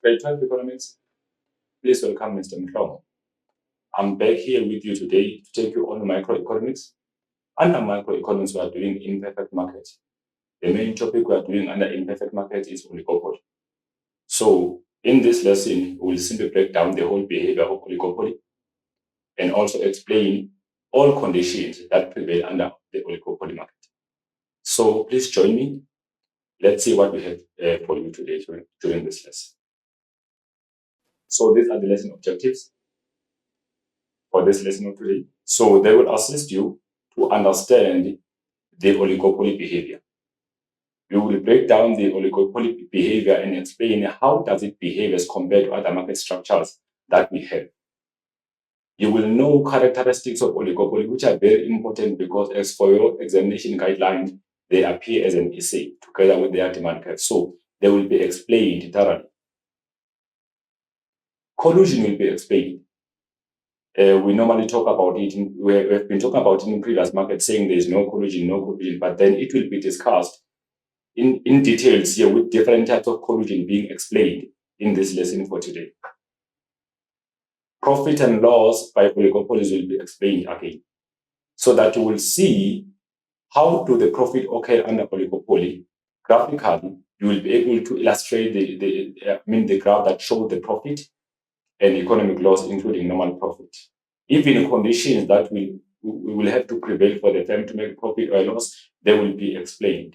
Grade 12 Economics, please welcome Mr. Mhlomo. I'm back here with you today to take you on microeconomics. Under microeconomics, we are doing imperfect market. The main topic we are doing under imperfect market is oligopoly. So in this lesson, we will simply break down the whole behavior of oligopoly and also explain all conditions that prevail under the oligopoly market. So please join me. Let's see what we have for you today during this lesson. So these are the lesson objectives for this lesson of today. So they will assist you to understand the oligopoly behavior. We will break down the oligopoly behavior and explain how does it behave as compared to other market structures that we have. You will know characteristics of oligopoly, which are very important because as for your examination guidelines, they appear as an essay together with their demand curve. So they will be explained thoroughly. Collusion will be explained. We normally talk about it, we've been talking about it in previous markets, saying there is no collusion, but then it will be discussed in details here with different types of collusion being explained in this lesson for today. Profit and loss by oligopolies will be explained again, so that you will see how do the profit occur under oligopoly. Graphically, you will be able to illustrate the graph that shows the profit and economic loss, including normal profit. Even conditions that we will have to prevail for the firm to make profit or loss, they will be explained.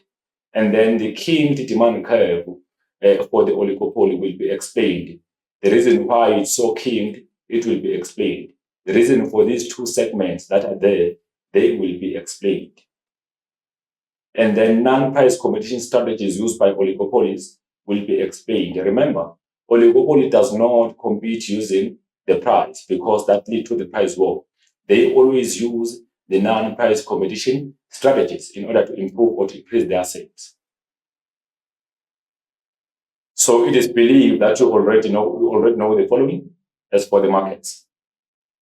And then the kinked demand curve for the oligopoly will be explained. The reason why it's so kinked, it will be explained. The reason for these two segments that are there, they will be explained. And then non-price competition strategies used by oligopolies will be explained. Remember, oligopoly does not compete using the price because that leads to the price war. They always use the non-price competition strategies in order to improve or to increase their sales. So it is believed that you already know the following as for the markets.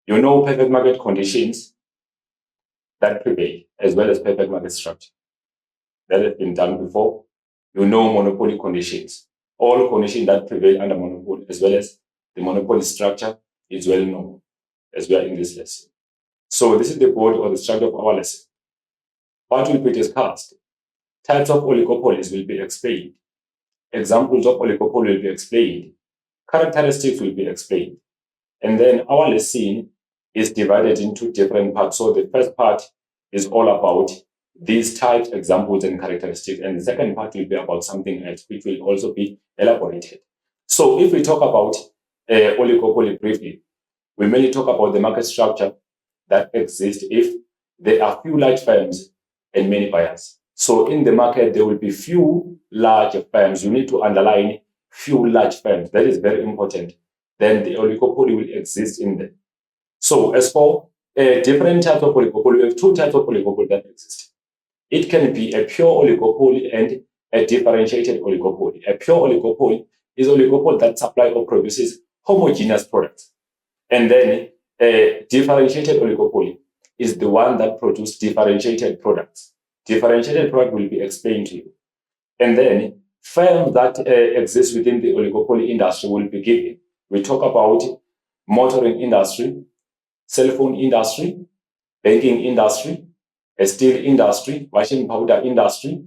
You know perfect market conditions that prevail as well as perfect market structure. That has been done before. You know monopoly conditions. All conditions that prevail under monopoly as well as the monopoly structure is well known as we are in this lesson. So this is the board or the structure of our lesson. What will be discussed? Types of oligopolies will be explained. Examples of oligopoly will be explained. Characteristics will be explained. And then our lesson is divided into different parts. So the first part is all about these types, examples, and characteristics. And the second part will be about something else, which will also be elaborated. So if we talk about oligopoly briefly, we mainly talk about the market structure that exists if there are few large firms and many buyers. So in the market, there will be few large firms. You need to underline few large firms. That is very important. Then the oligopoly will exist in them. So as for different types of oligopoly, we have two types of oligopoly that exist. It can be a pure oligopoly and a differentiated oligopoly. A pure oligopoly is oligopoly that supplies or produces homogeneous products. And then a differentiated oligopoly is the one that produces differentiated products. Differentiated product will be explained to you. And then firms that exist within the oligopoly industry will be given. We talk about motoring industry, cell phone industry, banking industry, a steel industry, washing powder industry,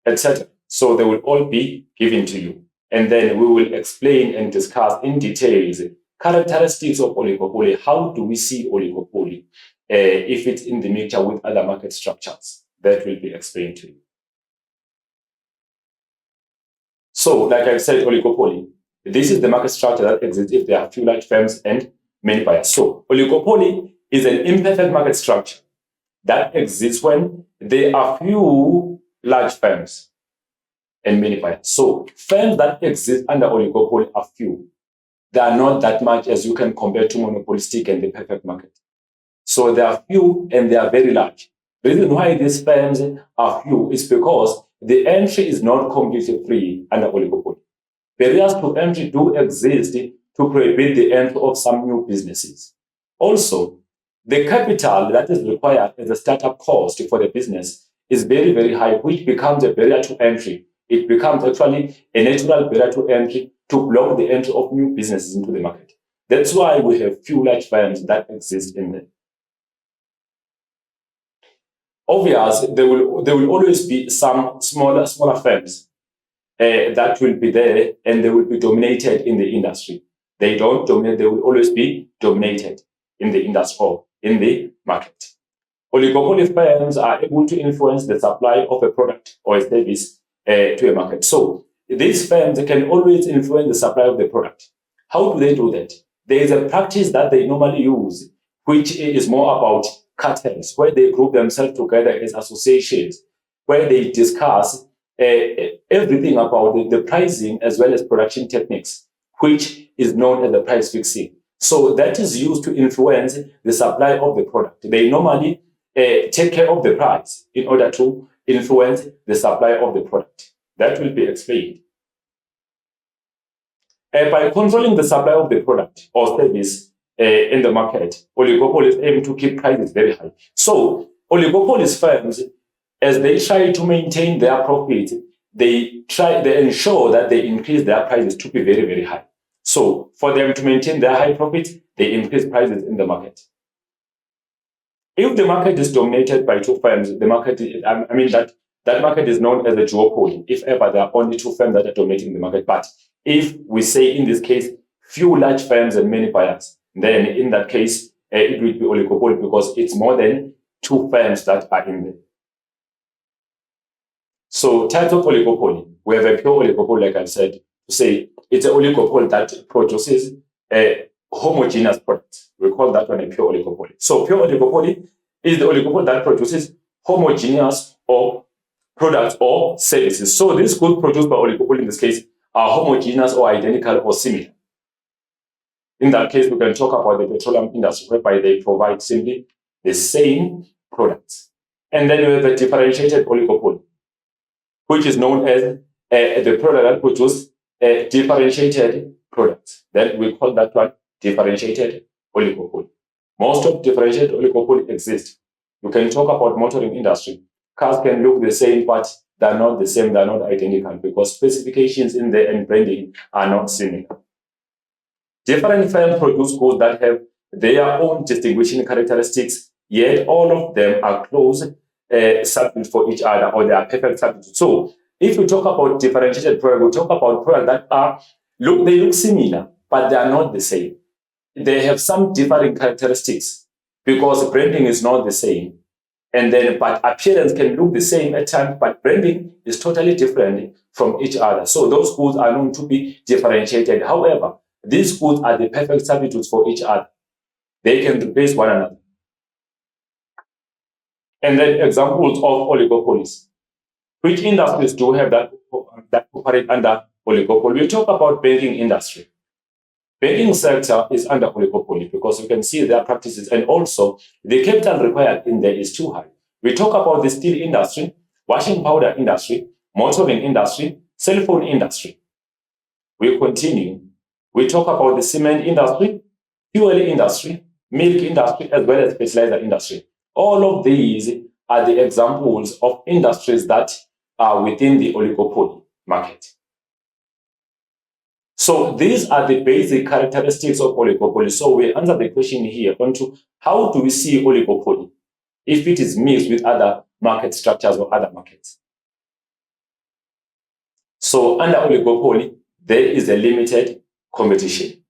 etc. So they will all be given to you. And then we will explain and discuss in details characteristics of oligopoly. How do we see oligopoly if it's in the mixture with other market structures? That will be explained to you. So, like I said, oligopoly. This is the market structure that exists if there are few large firms and many buyers. So, oligopoly is an imperfect market structure that exists when there are few large firms and many buyers. So, firms that exist under oligopoly are few. They are not that much as you can compare to monopolistic and the perfect market. So, they are few and they are very large. The reason why these firms are few is because the entry is not completely free under oligopoly. Barriers to entry do exist to prohibit the entry of some new businesses. Also, the capital that is required as a startup cost for the business is very, very high, which becomes a barrier to entry. It becomes actually a natural barrier to entry to block the entry of new businesses into the market. That's why we have few large firms that exist in there. Obviously, there will always be some smaller firms that will be there, and they will be dominated in the industry. They don't dominate, they will always be dominated in the industry or in the market. Oligopoly firms are able to influence the supply of a product or a service to a market. So these firms can always influence the supply of the product. How do they do that? There is a practice that they normally use, which is more about cartels, where they group themselves together as associations, where they discuss everything about the pricing as well as production techniques, which is known as the price fixing. So that is used to influence the supply of the product. They normally take care of the price in order to influence the supply of the product. That will be explained. By controlling the supply of the product or service in the market, oligopolies aim to keep prices very high. So oligopolies firms, as they try to maintain their profit, they ensure that they increase their prices to be very, very high. So for them to maintain their high profit, they increase prices in the market. If the market is dominated by two firms, the market, that market is known as a duopoly, if ever there are only two firms that are dominating the market. But if we say in this case, few large firms and many buyers, then in that case, it will be oligopoly because it's more than two firms that are in there. So types of oligopoly. We have a pure oligopoly, like I said, to say it's an oligopoly that produces a homogeneous product. We call that one a pure oligopoly. So pure oligopoly is the oligopoly that produces homogeneous or products or services. So these goods produced by oligopoly in this case are homogeneous or identical or similar. In that case, we can talk about the petroleum industry, whereby they provide simply the same products. And then we have a differentiated oligopoly, which is known as the product that produces differentiated products. Then we call that one differentiated oligopoly. Most of differentiated oligopoly exist. You can talk about motoring industry. Cars can look the same, but they're not the same, they're not identical because specifications in there and branding are not similar. Different firms produce goods that have their own distinguishing characteristics, yet all of them are close substitutes for each other, or they are perfect substitutes. So if we talk about differentiated products, we talk about products that they look similar, but they are not the same. They have some differing characteristics because branding is not the same. And then, but appearance can look the same at times, but branding is totally different from each other. So those goods are known to be differentiated. However, these goods are the perfect substitutes for each other. They can replace one another. And then examples of oligopolies. Which industries do have that operate under oligopoly? We talk about banking industry. Banking sector is under oligopoly because you can see their practices, and also the capital required in there is too high. We talk about the steel industry, washing powder industry, motoring industry, cell phone industry. We continue. We talk about the cement industry, fuel industry, milk industry, as well as fertilizer industry. All of these are the examples of industries that are within the oligopoly market. So these are the basic characteristics of oligopoly. So we answer the question here onto how do we see oligopoly if it is mixed with other market structures or other markets. So under oligopoly, there is a limited competition.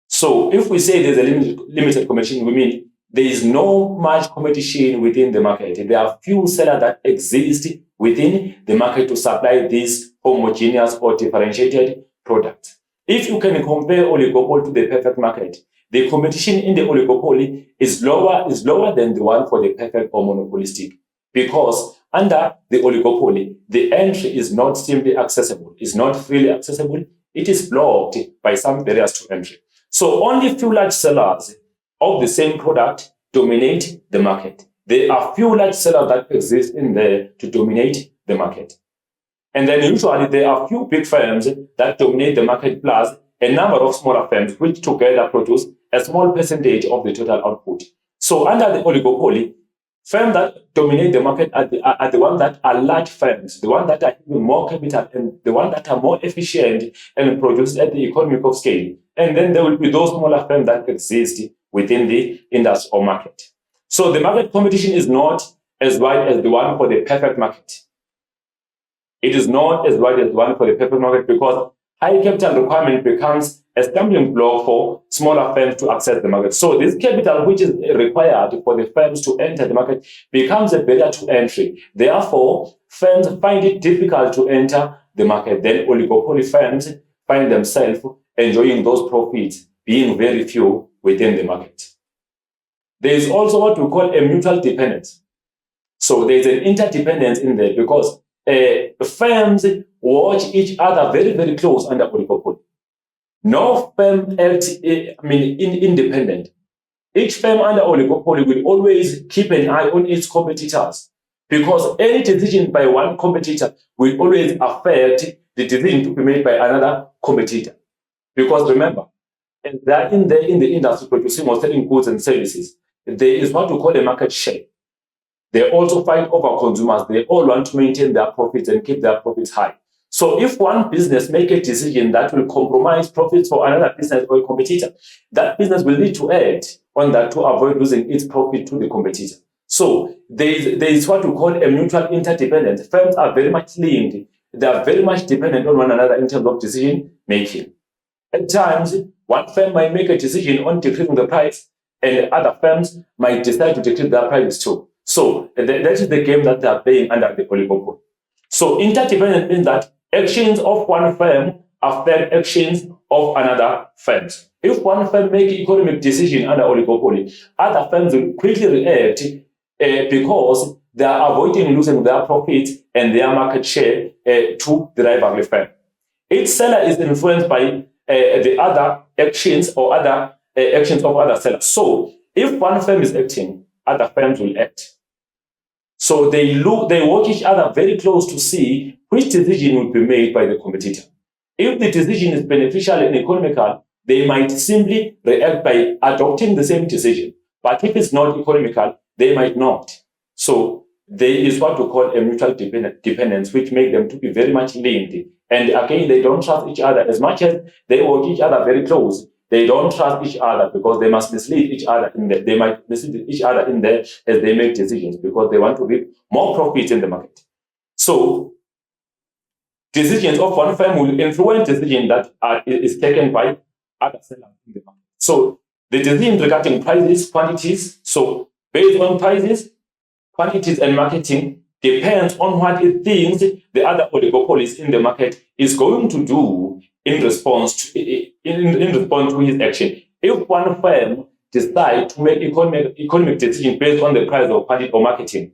So if we say there's a limited competition, we mean there is no much competition within the market. There are few sellers that exist within the market to supply these homogeneous or differentiated products. If you can compare oligopoly to the perfect market, the competition in the oligopoly is lower than the one for the perfect or monopolistic, because under the oligopoly, the entry is not simply accessible, it's not freely accessible, it is blocked by some barriers to entry. So only few large sellers of the same product dominate the market. There are few large sellers that exist in there to dominate the market. And then usually there are few big firms that dominate the market plus a number of smaller firms which together produce a small percentage of the total output. So under the oligopoly, Firms that dominate the market are the ones that are large firms, the ones that are having more capital, and the ones that are more efficient and produce at the economic of scale. And then there will be those smaller firms that exist within the industry or market. So the market competition is not as wide as the one for the perfect market. It is not as wide as the one for the perfect market because high capital requirement becomes a stumbling block for smaller firms to access the market. So this capital which is required for the firms to enter the market becomes a barrier to entry. Therefore, firms find it difficult to enter the market. Then oligopoly firms find themselves enjoying those profits, being very few within the market. There is also what we call a mutual dependence. So there's an interdependence in there because firms watch each other very, very close under oligopoly. No firm acts independent. Each firm under oligopoly will always keep an eye on its competitors because any decision by one competitor will always affect the decision to be made by another competitor. Because remember, they're in the industry producing or selling goods and services. There is what we call a market share. They also fight over consumers. They all want to maintain their profits and keep their profits high. So if one business makes a decision that will compromise profits for another business or a competitor, that business will need to act on that to avoid losing its profit to the competitor. So there is what we call a mutual interdependence. Firms are very much linked. They are very much dependent on one another in terms of decision making. At times, one firm might make a decision on decreasing the price, and other firms might decide to decrease their prices too. So that is the game that they are playing under the oligopoly. So interdependence means that actions of one firm affect actions of another firm. If one firm makes economic decision under oligopoly, other firms will quickly react because they are avoiding losing their profits and their market share to the rival firm. Each seller is influenced by the other actions or other actions of other sellers. So if one firm is acting, other firms will act. So they watch each other very close to see which decision will be made by the competitor. If the decision is beneficial and economical, they might simply react by adopting the same decision. But if it's not economical, they might not. So there is what we call a mutual dependence, which makes them to be very much linked. And again, they don't trust each other as much as they watch each other very close. They don't trust each other because they must mislead each other in there. They might mislead each other in there as they make decisions because they want to reap more profits in the market. So decisions of one firm will influence decision that is taken by other sellers in the market. So the decision regarding prices, quantities. So based on prices, quantities, and marketing depends on what it thinks the other oligopolies in the market is going to do in response to his action. If one firm decides to make economic decision based on the price or quantity or marketing,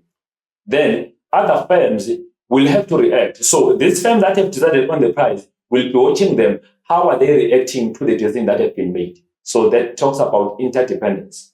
then other firms will have to react. So these firms that have decided on the price will be watching them. How are they reacting to the decision that has been made? So that talks about interdependence.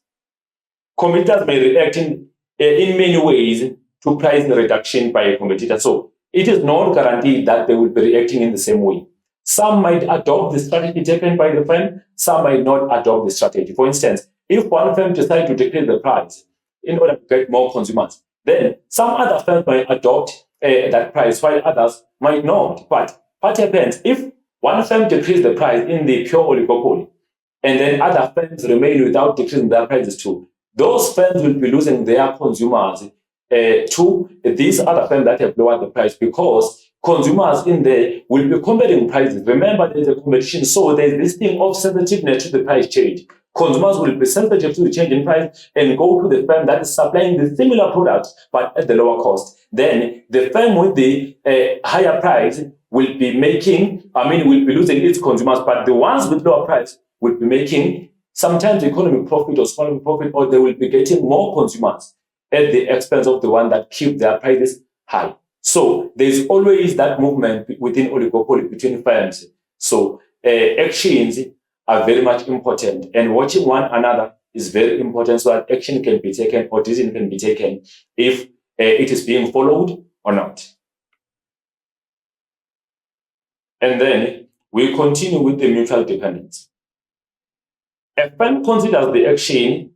Competitors may react in many ways to price reduction by a competitor. So it is not guaranteed that they will be reacting in the same way. Some might adopt the strategy taken by the firm, some might not adopt the strategy. For instance, if one firm decides to decrease the price in order to get more consumers, then some other firms might adopt that price while others might not. But what happens if one firm decreases the price in the pure oligopoly and then other firms remain without decreasing their prices too? Those firms will be losing their consumers to these other firms that have lowered the price because consumers in there will be comparing prices. Remember, there's a competition, so there's this thing of sensitiveness to the price change. Consumers will be sensitive to the change in price and go to the firm that is supplying the similar product but at the lower cost. Then the firm with the higher price will be losing its consumers, but the ones with lower price will be making sometimes economic profit or small profit, or they will be getting more consumers at the expense of the one that keep their prices high. So there's always that movement within oligopoly between firms. So actions are very much important, and watching one another is very important so that action can be taken or decision can be taken if it is being followed or not. And then we continue with the mutual dependence. A firm considers the action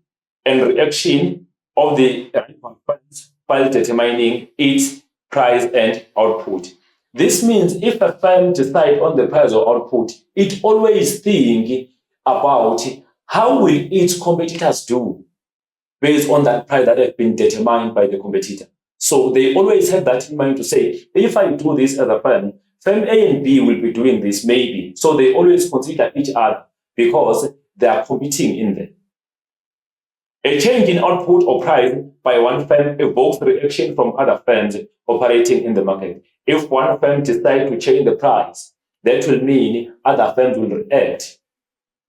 and reaction of the firms while determining its price and output. This means if a firm decides on the price or output, it always think about how will its competitors do based on that price that has been determined by the competitor. So they always have that in mind to say, if I do this as a firm, firm A and B will be doing this maybe. So they always consider each other because they are competing in there. A change in output or price by one firm evokes reaction from other firms operating in the market. If one firm decides to change the price, that will mean other firms will react.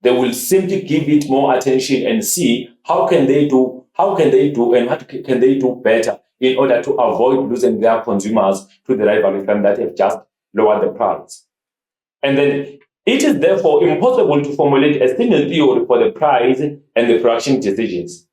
They will simply give it more attention and see how can they do, and what can they do better in order to avoid losing their consumers to the rival firm that have just lowered the price. And then it is therefore impossible to formulate a single theory for the price and the production decisions.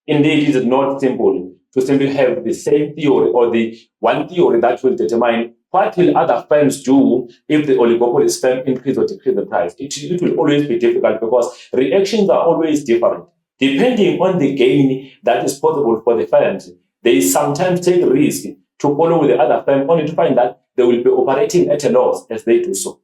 Indeed, it is not simple to simply have the same theory or the one theory that will determine what will other firms do if the oligopoly firm increase or decrease the price. It will always be difficult because reactions are always different. Depending on the gain that is possible for the firms, they sometimes take risk to follow with the other firm only to find that they will be operating at a loss as they do so.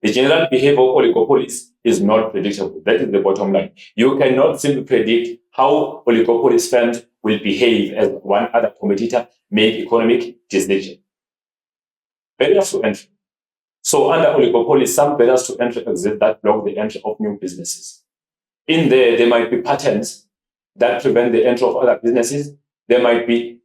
The general behavior of oligopolies is not predictable. That is the bottom line. You cannot simply predict how oligopoly firms will behave as one other competitor make economic decisions. Barriers to entry. So under oligopoly, some barriers to entry exist that block the entry of new businesses. In there might be patents that prevent the entry of other businesses. There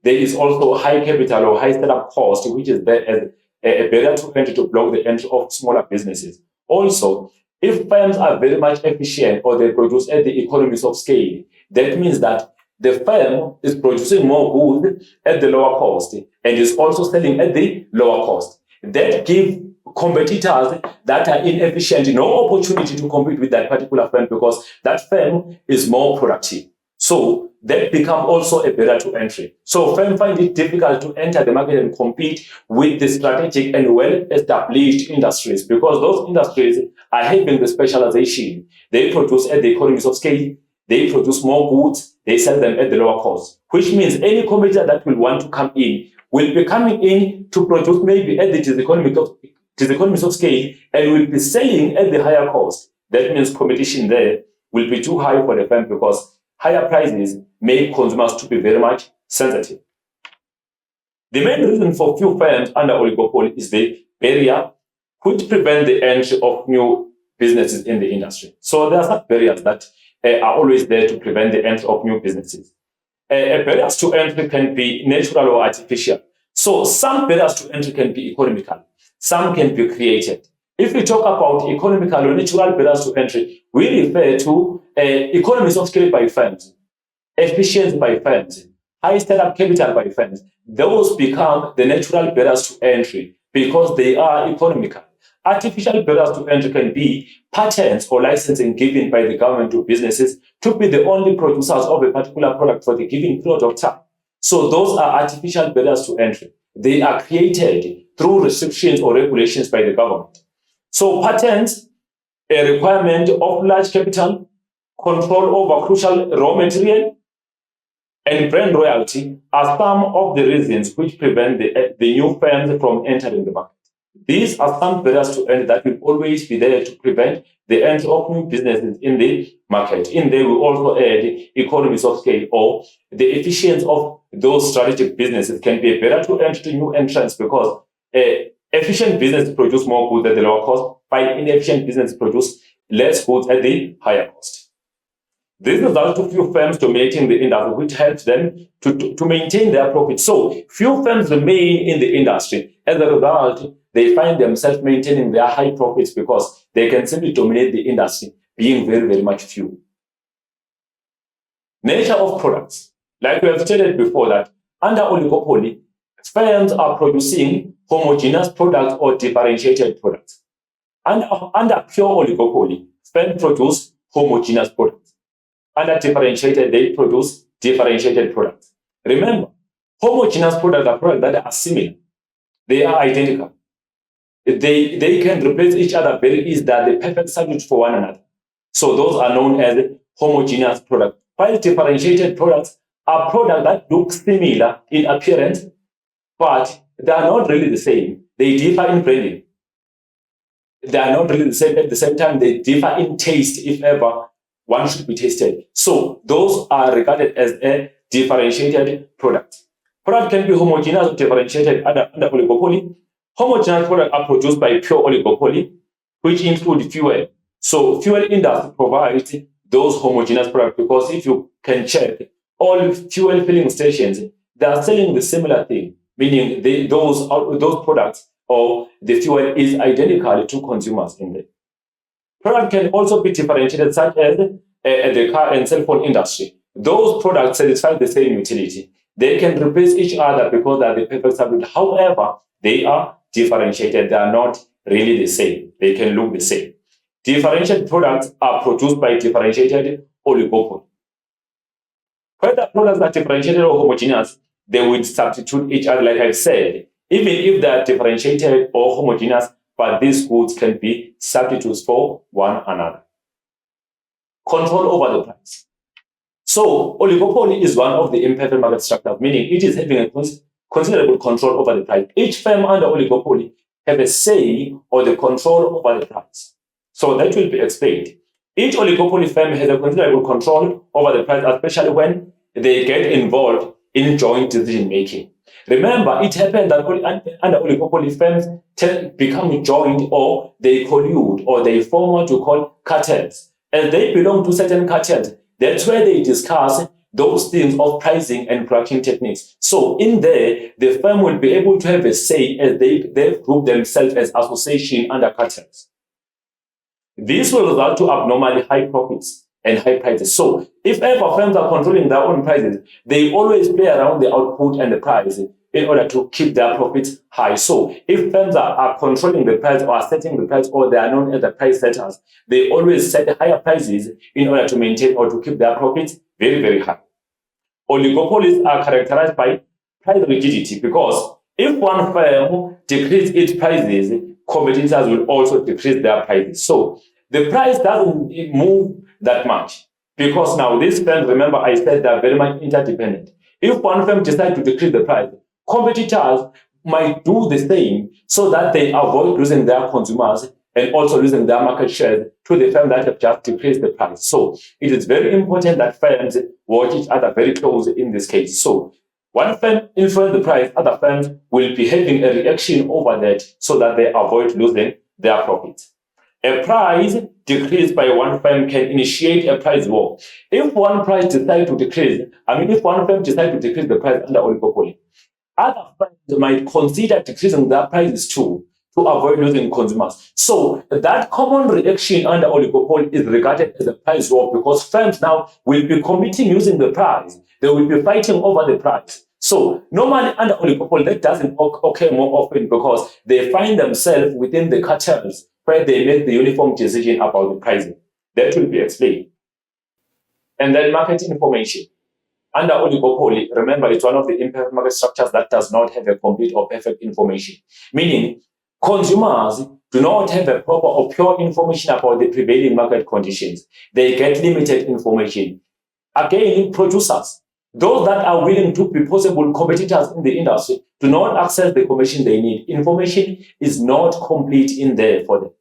is also high capital or high startup cost, which is there as a barrier to entry to block the entry of smaller businesses. Also, if firms are very much efficient or they produce at the economies of scale, that means that the firm is producing more goods at the lower cost and is also selling at the lower cost. That gives competitors that are inefficient no opportunity to compete with that particular firm because that firm is more productive. So that becomes also a barrier to entry. So firms find it difficult to enter the market and compete with the strategic and well-established industries because those industries are having the specialization. They produce at the economies of scale. They produce more goods. They sell them at the lower cost, which means any competitor that will want to come in will be coming in to produce maybe at the economies of scale and will be selling at the higher cost. That means competition there will be too high for the firm because higher prices make consumers to be very much sensitive. The main reason for few firms under oligopoly is the barrier which prevent the entry of new businesses in the industry. So there are some barriers that are always there to prevent the entry of new businesses. Barriers to entry can be natural or artificial. So some barriers to entry can be economical. Some can be created. If we talk about economical or natural barriers to entry, we refer to economies of scale by firms, efficiency by firms, high startup capital by firms. Those become the natural barriers to entry because they are economical. Artificial barriers to entry can be patents or licensing given by the government to businesses to be the only producers of a particular product for the given period of time. So those are artificial barriers to entry. They are created through restrictions or regulations by the government. So patents, a requirement of large capital, control over crucial raw material, and brand royalty are some of the reasons which prevent the new firms from entering the market. These are some barriers to entry that will always be there to prevent the entry of new businesses in the market. In there, we also add economies of scale or the efficiency of those strategic businesses can be a barrier to entry to new entrants because efficient businesses produce more goods at the lower cost, while inefficient businesses produce less goods at the higher cost. This results to few firms dominating the industry, which helps them to maintain their profits. So few firms remain in the industry. As a result, they find themselves maintaining their high profits because they can simply dominate the industry, being very, very much few. Nature of products. Like we have stated before that under oligopoly, firms are producing homogeneous products or differentiated products. Under pure oligopoly, firms produce homogeneous products. Under differentiated, they produce differentiated products. Remember, homogeneous products are products that are similar. They are identical. They can replace each other very easily. They are the perfect substitute for one another. So those are known as homogeneous products. while differentiated products are products that look similar in appearance, but they are not really the same. They differ in branding. They are not really the same. At the same time, they differ in taste, if ever one should be tasted. So those are regarded as a differentiated product. Product can be homogeneous or differentiated under oligopoly. Homogeneous products are produced by pure oligopoly, which include fuel. So fuel industry provides those homogeneous products because if you can check all fuel filling stations, they are selling the similar thing, meaning those products or the fuel is identical to consumers in there. Product can also be differentiated, such as the car and cell phone industry. Those products satisfy the same utility. They can replace each other because they are the perfect substitute. However, they are differentiated. They are not really the same. They can look the same. Differentiated products are produced by differentiated oligopoly. Whether products are differentiated or homogeneous, they will substitute each other, like I said, even if they are differentiated or homogeneous, but these goods can be substitutes for one another. Control over the price. So oligopoly is one of the imperfect market structures, meaning it is having a considerable control over the price. Each firm under oligopoly have a say or the control over the price. So that will be explained. Each oligopoly firm has a considerable control over the price, especially when they get involved in joint decision making. Remember, it happened that under oligopoly firms become joint, or they collude, or they form what you call cartels. As they belong to certain cartels, that's where they discuss those things of pricing and production techniques. So in there, the firm will be able to have a say as they group themselves as association under cartels. This will result to abnormally high profits and high prices. So if ever firms are controlling their own prices, they always play around the output and the price in order to keep their profits high. So if firms are controlling the price or are setting the price, or they are known as the price setters, they always set higher prices in order to maintain or to keep their profits very, very high. Oligopolies are characterized by price rigidity, because if one firm decreases its prices, competitors will also decrease their prices. So the price doesn't move that much, because now these firms, remember I said, they are very much interdependent. If one firm decides to decrease the price, competitors might do the same so that they avoid losing their consumers and also losing their market share to the firm that have just decreased the price. So it is very important that firms watch each other very closely in this case. So one firm influences the price, other firms will be having a reaction over that so that they avoid losing their profits. A price decrease by one firm can initiate a price war. If one price decides to decrease, if one firm decides to decrease the price under oligopoly, other firms might consider decreasing their prices too, to avoid losing consumers. So that common reaction under oligopoly is regarded as a price war, because firms now will be competing using the price. They will be fighting over the price. So normally under oligopoly, that doesn't occur more often, because they find themselves within the cartels where they make the uniform decision about the pricing. That will be explained. And then market information. Under oligopoly, remember, it's one of the imperfect market structures that does not have a complete or perfect information, meaning consumers do not have a proper or pure information about the prevailing market conditions. They get limited information. Again, producers, those that are willing to be possible competitors in the industry, do not access the information they need. Information is not complete in there for them.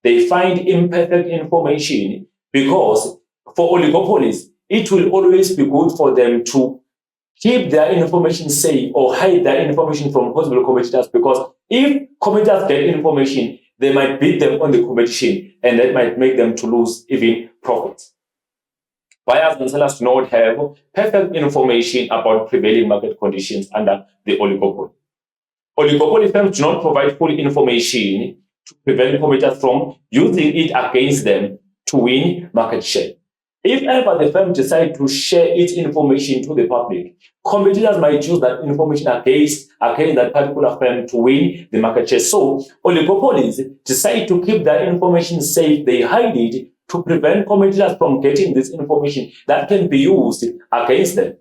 They find imperfect information because for oligopolies, it will always be good for them to keep their information safe or hide their information from possible competitors, because if competitors get information, they might beat them on the competition, and that might make them to lose even profits. Buyers and sellers do not have perfect information about prevailing market conditions under the oligopoly. Oligopoly firms do not provide full information to prevent competitors from using it against them to win market share. If ever the firm decides to share its information to the public, competitors might use that information against that particular firm to win the market share. So oligopolies decide to keep their information safe. They hide it to prevent competitors from getting this information that can be used against them.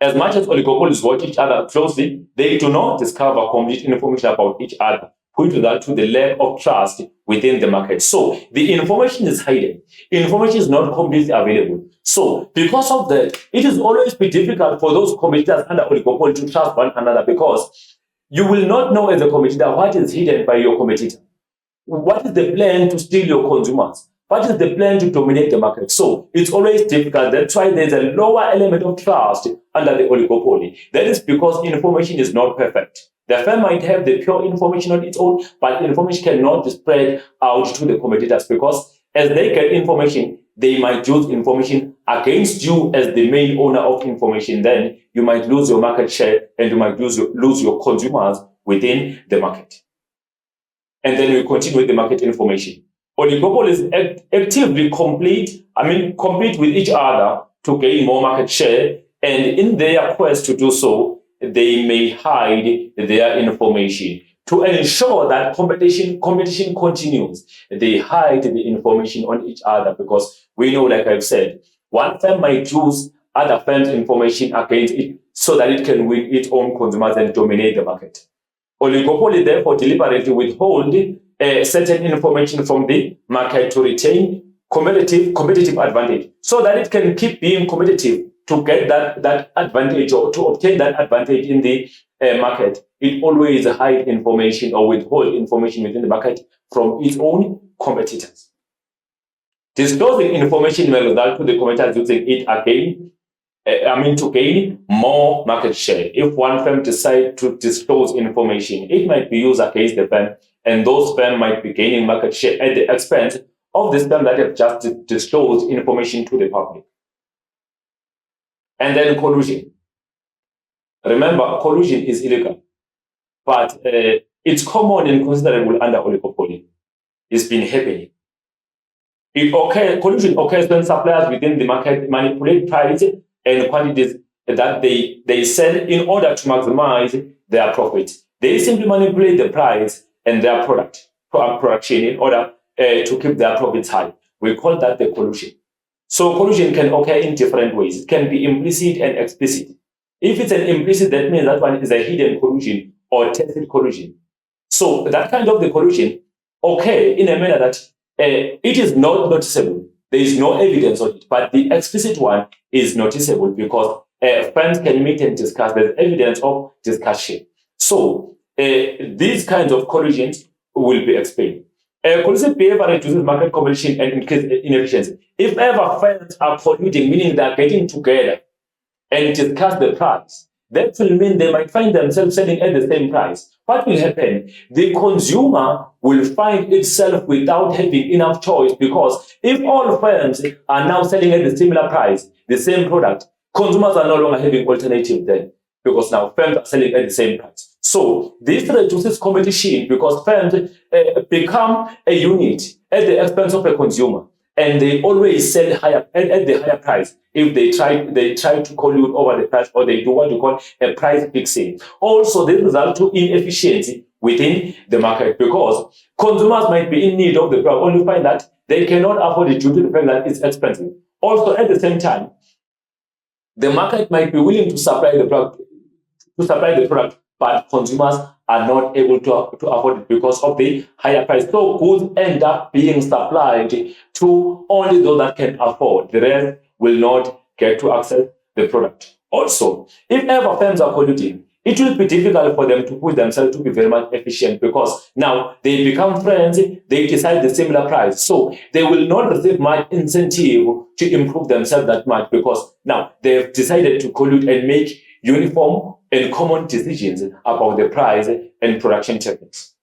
As much as oligopolies watch each other closely, they do not discover complete information about each other. which result to the lack of trust within the market. So the information is hidden. Information is not completely available. So because of that, it is always be difficult for those competitors under oligopoly to trust one another, because you will not know as a competitor what is hidden by your competitor. What is the plan to steal your consumers? What is the plan to dominate the market? So it's always difficult. That's why there's a lower element of trust under the oligopoly. That is because information is not perfect. The firm might have the pure information on its own, but information cannot be spread out to the competitors, because as they get information, they might use information against you as the main owner of information. Then you might lose your market share and you might lose your consumers within the market. And then we continue with the market information. Oligopolies actively compete with each other to gain more market share, and in their quest to do so, they may hide their information. To ensure that competition continues, they hide the information on each other, because we know, like I've said, one firm might use other firms' information against it so that it can win its own consumers and dominate the market. Oligopoly therefore deliberately withhold certain information from the market to retain competitive advantage, so that it can keep being competitive to get that advantage, or to obtain that advantage in the market. It always hide information or withhold information within the market from its own competitors. Disclosing information may result to the competitors using it again to gain more market share. If one firm decides to disclose information, it might be used against the firm, and those firms might be gaining market share at the expense of this firm that have just disclosed information to the public. And then collusion. Remember, collusion is illegal, but it's common and considerable under oligopoly. It's been happening. Collusion occurs when suppliers within the market manipulate price and quantities that they sell in order to maximize their profits. They simply manipulate the price and their production in order to keep their profits high. We call that the collusion. So collusion can occur in different ways. It can be implicit and explicit. If it's an implicit, that means that one is a hidden collusion or tacit collusion. So that kind of the collusion occurs in a manner that it is not noticeable. There is no evidence of it, but the explicit one is noticeable, because firms can meet and discuss. There's evidence of discussion. So these kinds of collusions will be explained. Collusive behavior reduces market competition and increases inefficiency. If ever firms are colluding, meaning they are getting together and discuss the price, that will mean they might find themselves selling at the same price. What will happen? The consumer will find itself without having enough choice, because if all firms are now selling at the similar price, the same product, consumers are no longer having alternative then, because now firms are selling at the same price. So this reduces competition, because firms become a unit at the expense of a consumer, and they always sell higher at the higher price if they try to collude over the price, or they do what you call a price fixing. Also, this results to inefficiency within the market, because consumers might be in need of the product, only find that they cannot afford it due to the fact that it's expensive. Also, at the same time, the market might be willing to supply the product, but consumers are not able to afford it because of the higher price. So goods end up being supplied to only those that can afford. The rest will not get to access the product. Also, if ever firms are colluding, it will be difficult for them to push themselves to be very much efficient, because now they become friends, they decide the similar price. So they will not receive much incentive to improve themselves that much, because now they've decided to collude and make uniform and common decisions about the price and production techniques.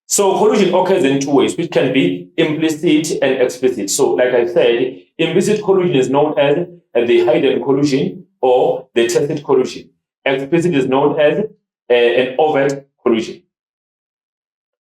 So collusion occurs in two ways, which can be implicit and explicit. So like I said, implicit collusion is known as the hidden collusion or the tacit collusion. Explicit is known as an overt collusion.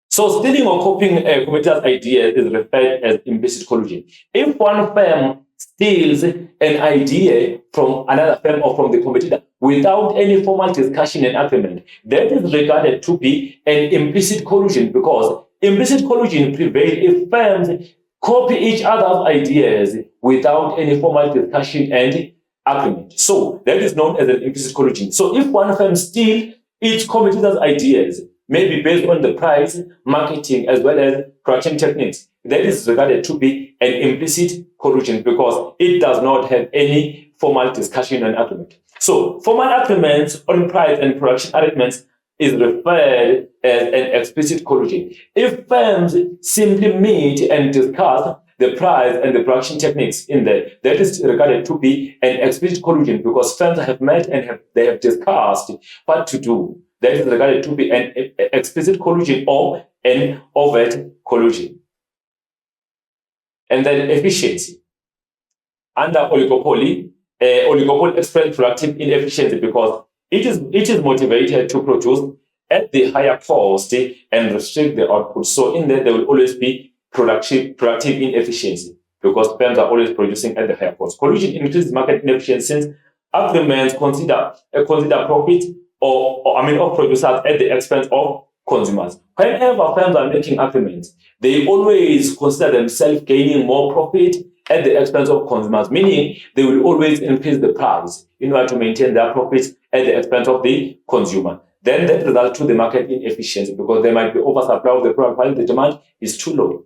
So stealing or copying a competitor's idea is referred as implicit collusion. If one firm steals an idea from another firm or from the competitor without any formal discussion and agreement, that is regarded to be an implicit collusion, because implicit collusion prevails if firms copy each other's ideas without any formal discussion and agreement. So that is known as an implicit collusion. So if one firm steals its competitor's ideas, maybe based on the price, marketing, as well as production techniques. That is regarded to be an implicit collusion because it does not have any formal discussion and agreement. So formal agreements on price and production arrangements is referred as an explicit collusion. If firms simply meet and discuss the price and the production techniques in there, that is regarded to be an explicit collusion because firms have met and they have discussed what to do. That is regarded to be an explicit collusion or an overt collusion. And then efficiency. Under oligopoly, oligopoly expresses productive inefficiency because it is motivated to produce at the higher cost and restrict the output. So in there will always be productive inefficiency because firms are always producing at the higher cost. Collusion increases market inefficiency since agreements consider profit of producers at the expense of consumers. Whenever firms are making agreements, they always consider themselves gaining more profit at the expense of consumers, meaning they will always increase the price in order to maintain their profits at the expense of the consumer. Then that results to the market inefficiency because there might be oversupply of the product while the demand is too low.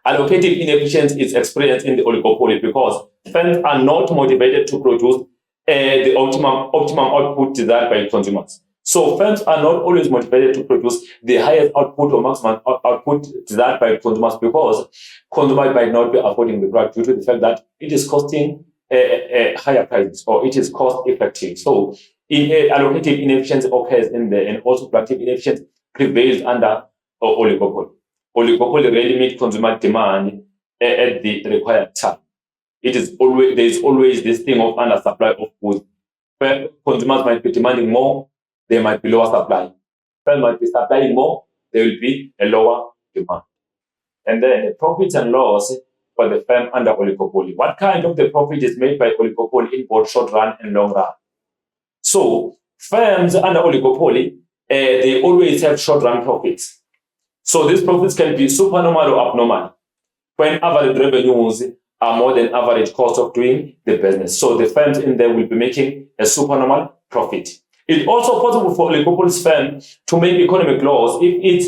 Allocative inefficiency is experienced in the oligopoly because firms are not motivated to produce the optimum output desired by consumers. So firms are not always motivated to produce the highest output or maximum output desired by consumers because consumers might not be affording the product due to the fact that it is costing higher prices or it is cost effective. So allocative inefficiency occurs in there, and also productive inefficiency prevails under oligopoly. Oligopoly rarely meets consumer demand at the required time. There is always this thing of undersupply of goods. Where consumers might be demanding more, there might be lower supply. Firms might be supplying more, there will be a lower demand. And then profits and loss for the firm under oligopoly. What kind of the profit is made by oligopoly in both short run and long run? So firms under oligopoly, they always have short run profits. So these profits can be supernormal or abnormal when average revenues are more than average cost of doing the business. So the firms in there will be making a supernormal profit. It's also possible for oligopoly firm to make economic loss if it's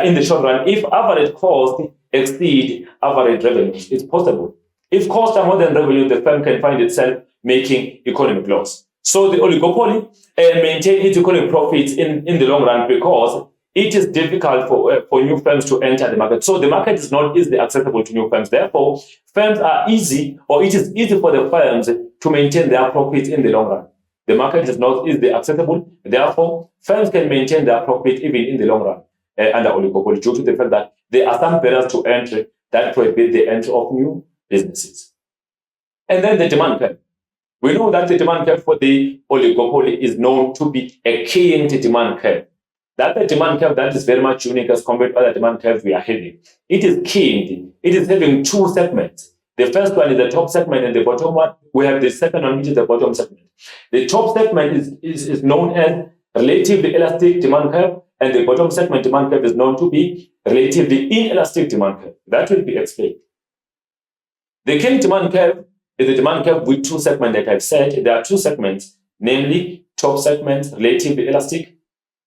in the short run, if average cost exceed average revenues. It's possible. If costs are more than revenue, the firm can find itself making economic loss. So the oligopoly maintain its economic profits in the long run because it is difficult for new firms to enter the market. So the market is not easily accessible to new firms. Therefore, firms are easy, or it is easy for the firms to maintain their profits in the long run. The market is not easily accessible. Therefore, firms can maintain their profit even in the long run under oligopoly due to the fact that there are some barriers to entry that prohibit the entry of new businesses. And then the demand curve. We know that the demand curve for the oligopoly is known to be a keying demand curve. That the demand curve that is very much unique as compared to other demand curves we are having. It is keying. It is having two segments. The first one is the top segment, and the bottom one, we have the second one, which is the bottom segment. The top segment is known as relatively elastic demand curve, and the bottom segment demand curve is known to be relatively inelastic demand curve. That will be explained. The keying demand curve is the demand curve with two segments that I've said. There are two segments, namely top segment relatively elastic,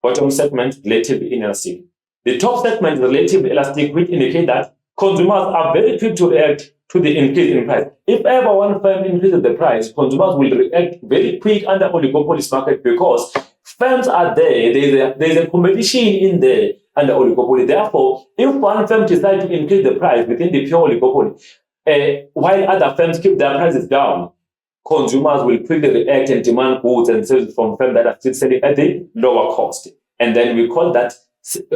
bottom segment relatively inelastic. The top segment is relatively elastic, which indicates that consumers are very quick to react to the increase in price. If ever one firm increases the price, consumers will react very quick under oligopoly market because firms are there. There's a competition in there under oligopoly. Therefore, if one firm decides to increase the price within the pure oligopoly, while other firms keep their prices down, consumers will quickly react and demand goods and services from firms that are still selling at the lower cost. And then we call that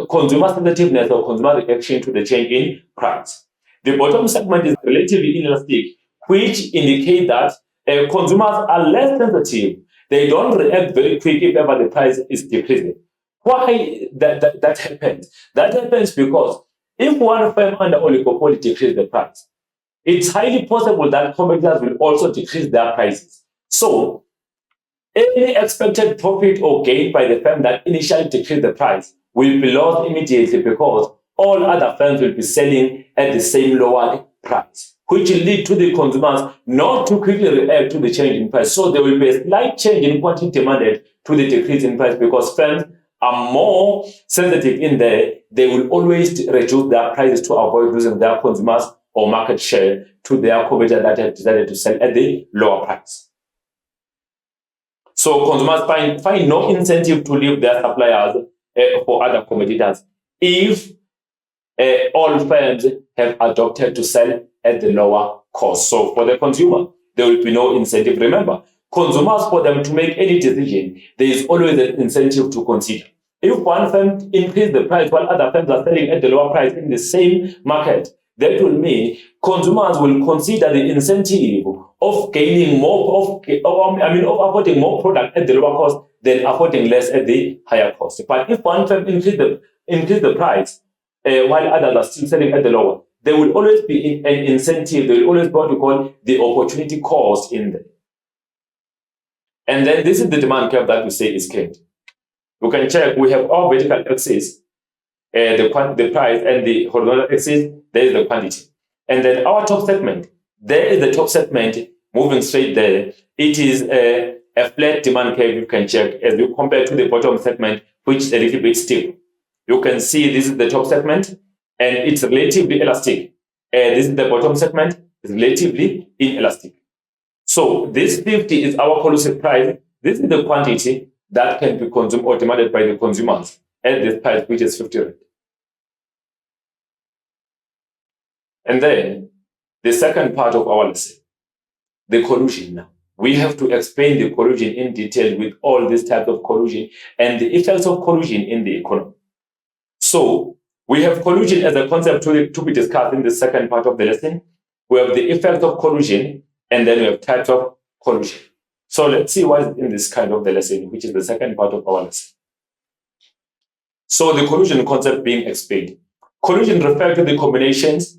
consumer sensitiveness or consumer reaction to the change in price. The bottom segment is relatively inelastic, which indicates that consumers are less sensitive. They don't react very quick if ever the price is decreasing. Why that happens? That happens because if one firm under oligopoly decreases the price, it's highly possible that competitors will also decrease their prices. So, any expected profit or gain by the firm that initially decreased the price will be lost immediately because all other firms will be selling at the same lower price, which will lead to the consumers not to quickly react to the change in price. So there will be a slight change in quantity demanded to the decrease in price because firms are more sensitive in there, they will always reduce their prices to avoid losing their consumers or market share to their competitors that have decided to sell at the lower price. So consumers find no incentive to leave their suppliers for other competitors if all firms have adopted to sell at the lower cost. So for the consumer, there will be no incentive. Remember, consumers, for them to make any decision, there is always an incentive to consider. If one firm increases the price while other firms are selling at the lower price in the same market, that will mean consumers will consider the incentive of gaining more, of affording more product at the lower cost than affording less at the higher cost. But if one firm increase the price while others are still selling at the lower, there will always be an incentive. There will always be what we call the opportunity cost in there. And then this is the demand curve that we say is kept. You can check, we have our vertical axis, the price, and the horizontal axis, there is the quantity. And then our top segment, there is the top segment moving straight there. It is a flat demand curve you can check as you compare to the bottom segment, which is a little bit steep. You can see this is the top segment, and it's relatively elastic. This is the bottom segment, it's relatively inelastic. So this 50 is our collusive price. This is the quantity that can be consumed or demanded by the consumers at this price, which is 50 rand. And then the second part of our lesson, the collusion now. We have to explain the collusion in detail with all these types of collusion and the effects of collusion in the economy. So we have collusion as a concept to be discussed in the second part of the lesson. We have the effects of collusion, and then we have types of collusion. So let's see what is in this kind of the lesson, which is the second part of our lesson. So the collusion concept being explained. Collusion refers to the combinations,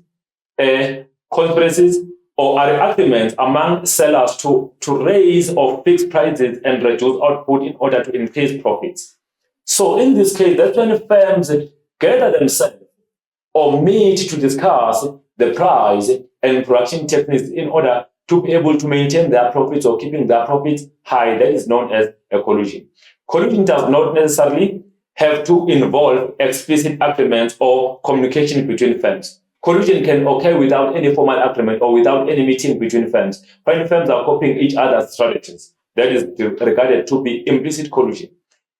conspiracies, or agreements among sellers to raise or fix prices and reduce output in order to increase profits. So in this case, that's when firms gather themselves or meet to discuss the price and production techniques in order to be able to maintain their profits or keeping their profits high. That is known as a collusion. Collusion does not necessarily have to involve explicit agreements or communication between firms. Collusion can occur without any formal agreement or without any meeting between firms. When firms are copying each other's strategies, that is regarded to be implicit collusion.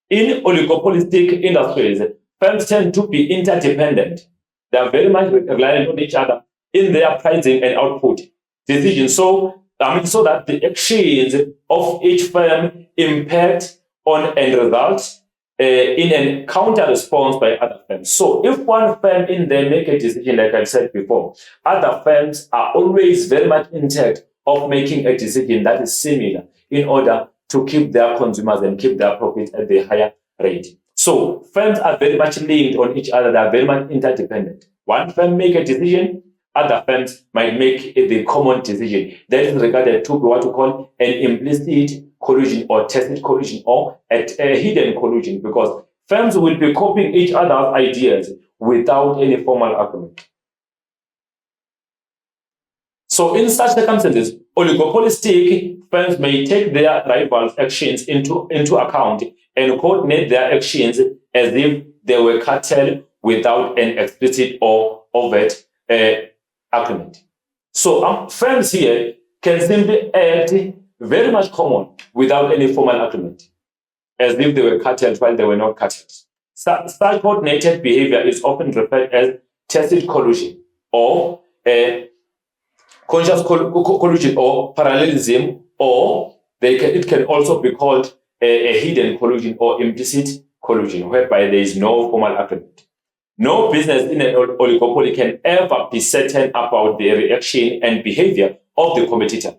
In oligopolistic industries, firms tend to be interdependent. They are very much reliant on each other in their pricing and output decisions. So that the actions of each firm impact on end results in a counter response by other firms. So if one firm in there make a decision, like I said before, other firms are always very much intent of making a decision that is similar in order to keep their consumers and keep their profits at the higher rate. So firms are very much linked on each other. They are very much interdependent. One firm make a decision, other firms might make the common decision. That is regarded to be what we call an implicit collusion or tacit collusion or a hidden collusion, because firms will be copying each other's ideas without any formal agreement. So in such circumstances, oligopolistic firms may take their rivals' actions into account and coordinate their actions as if they were cartel without an explicit or overt agreement. So firms here can simply act very much common without any formal agreement, as if they were cartels while they were not cartels. Such coordinated behavior is often referred as tacit collusion or conscious collusion or parallelism, or it can also be called a hidden collusion or implicit collusion, whereby there is no formal agreement. No business in an oligopoly can ever be certain about the reaction and behavior of the competitor,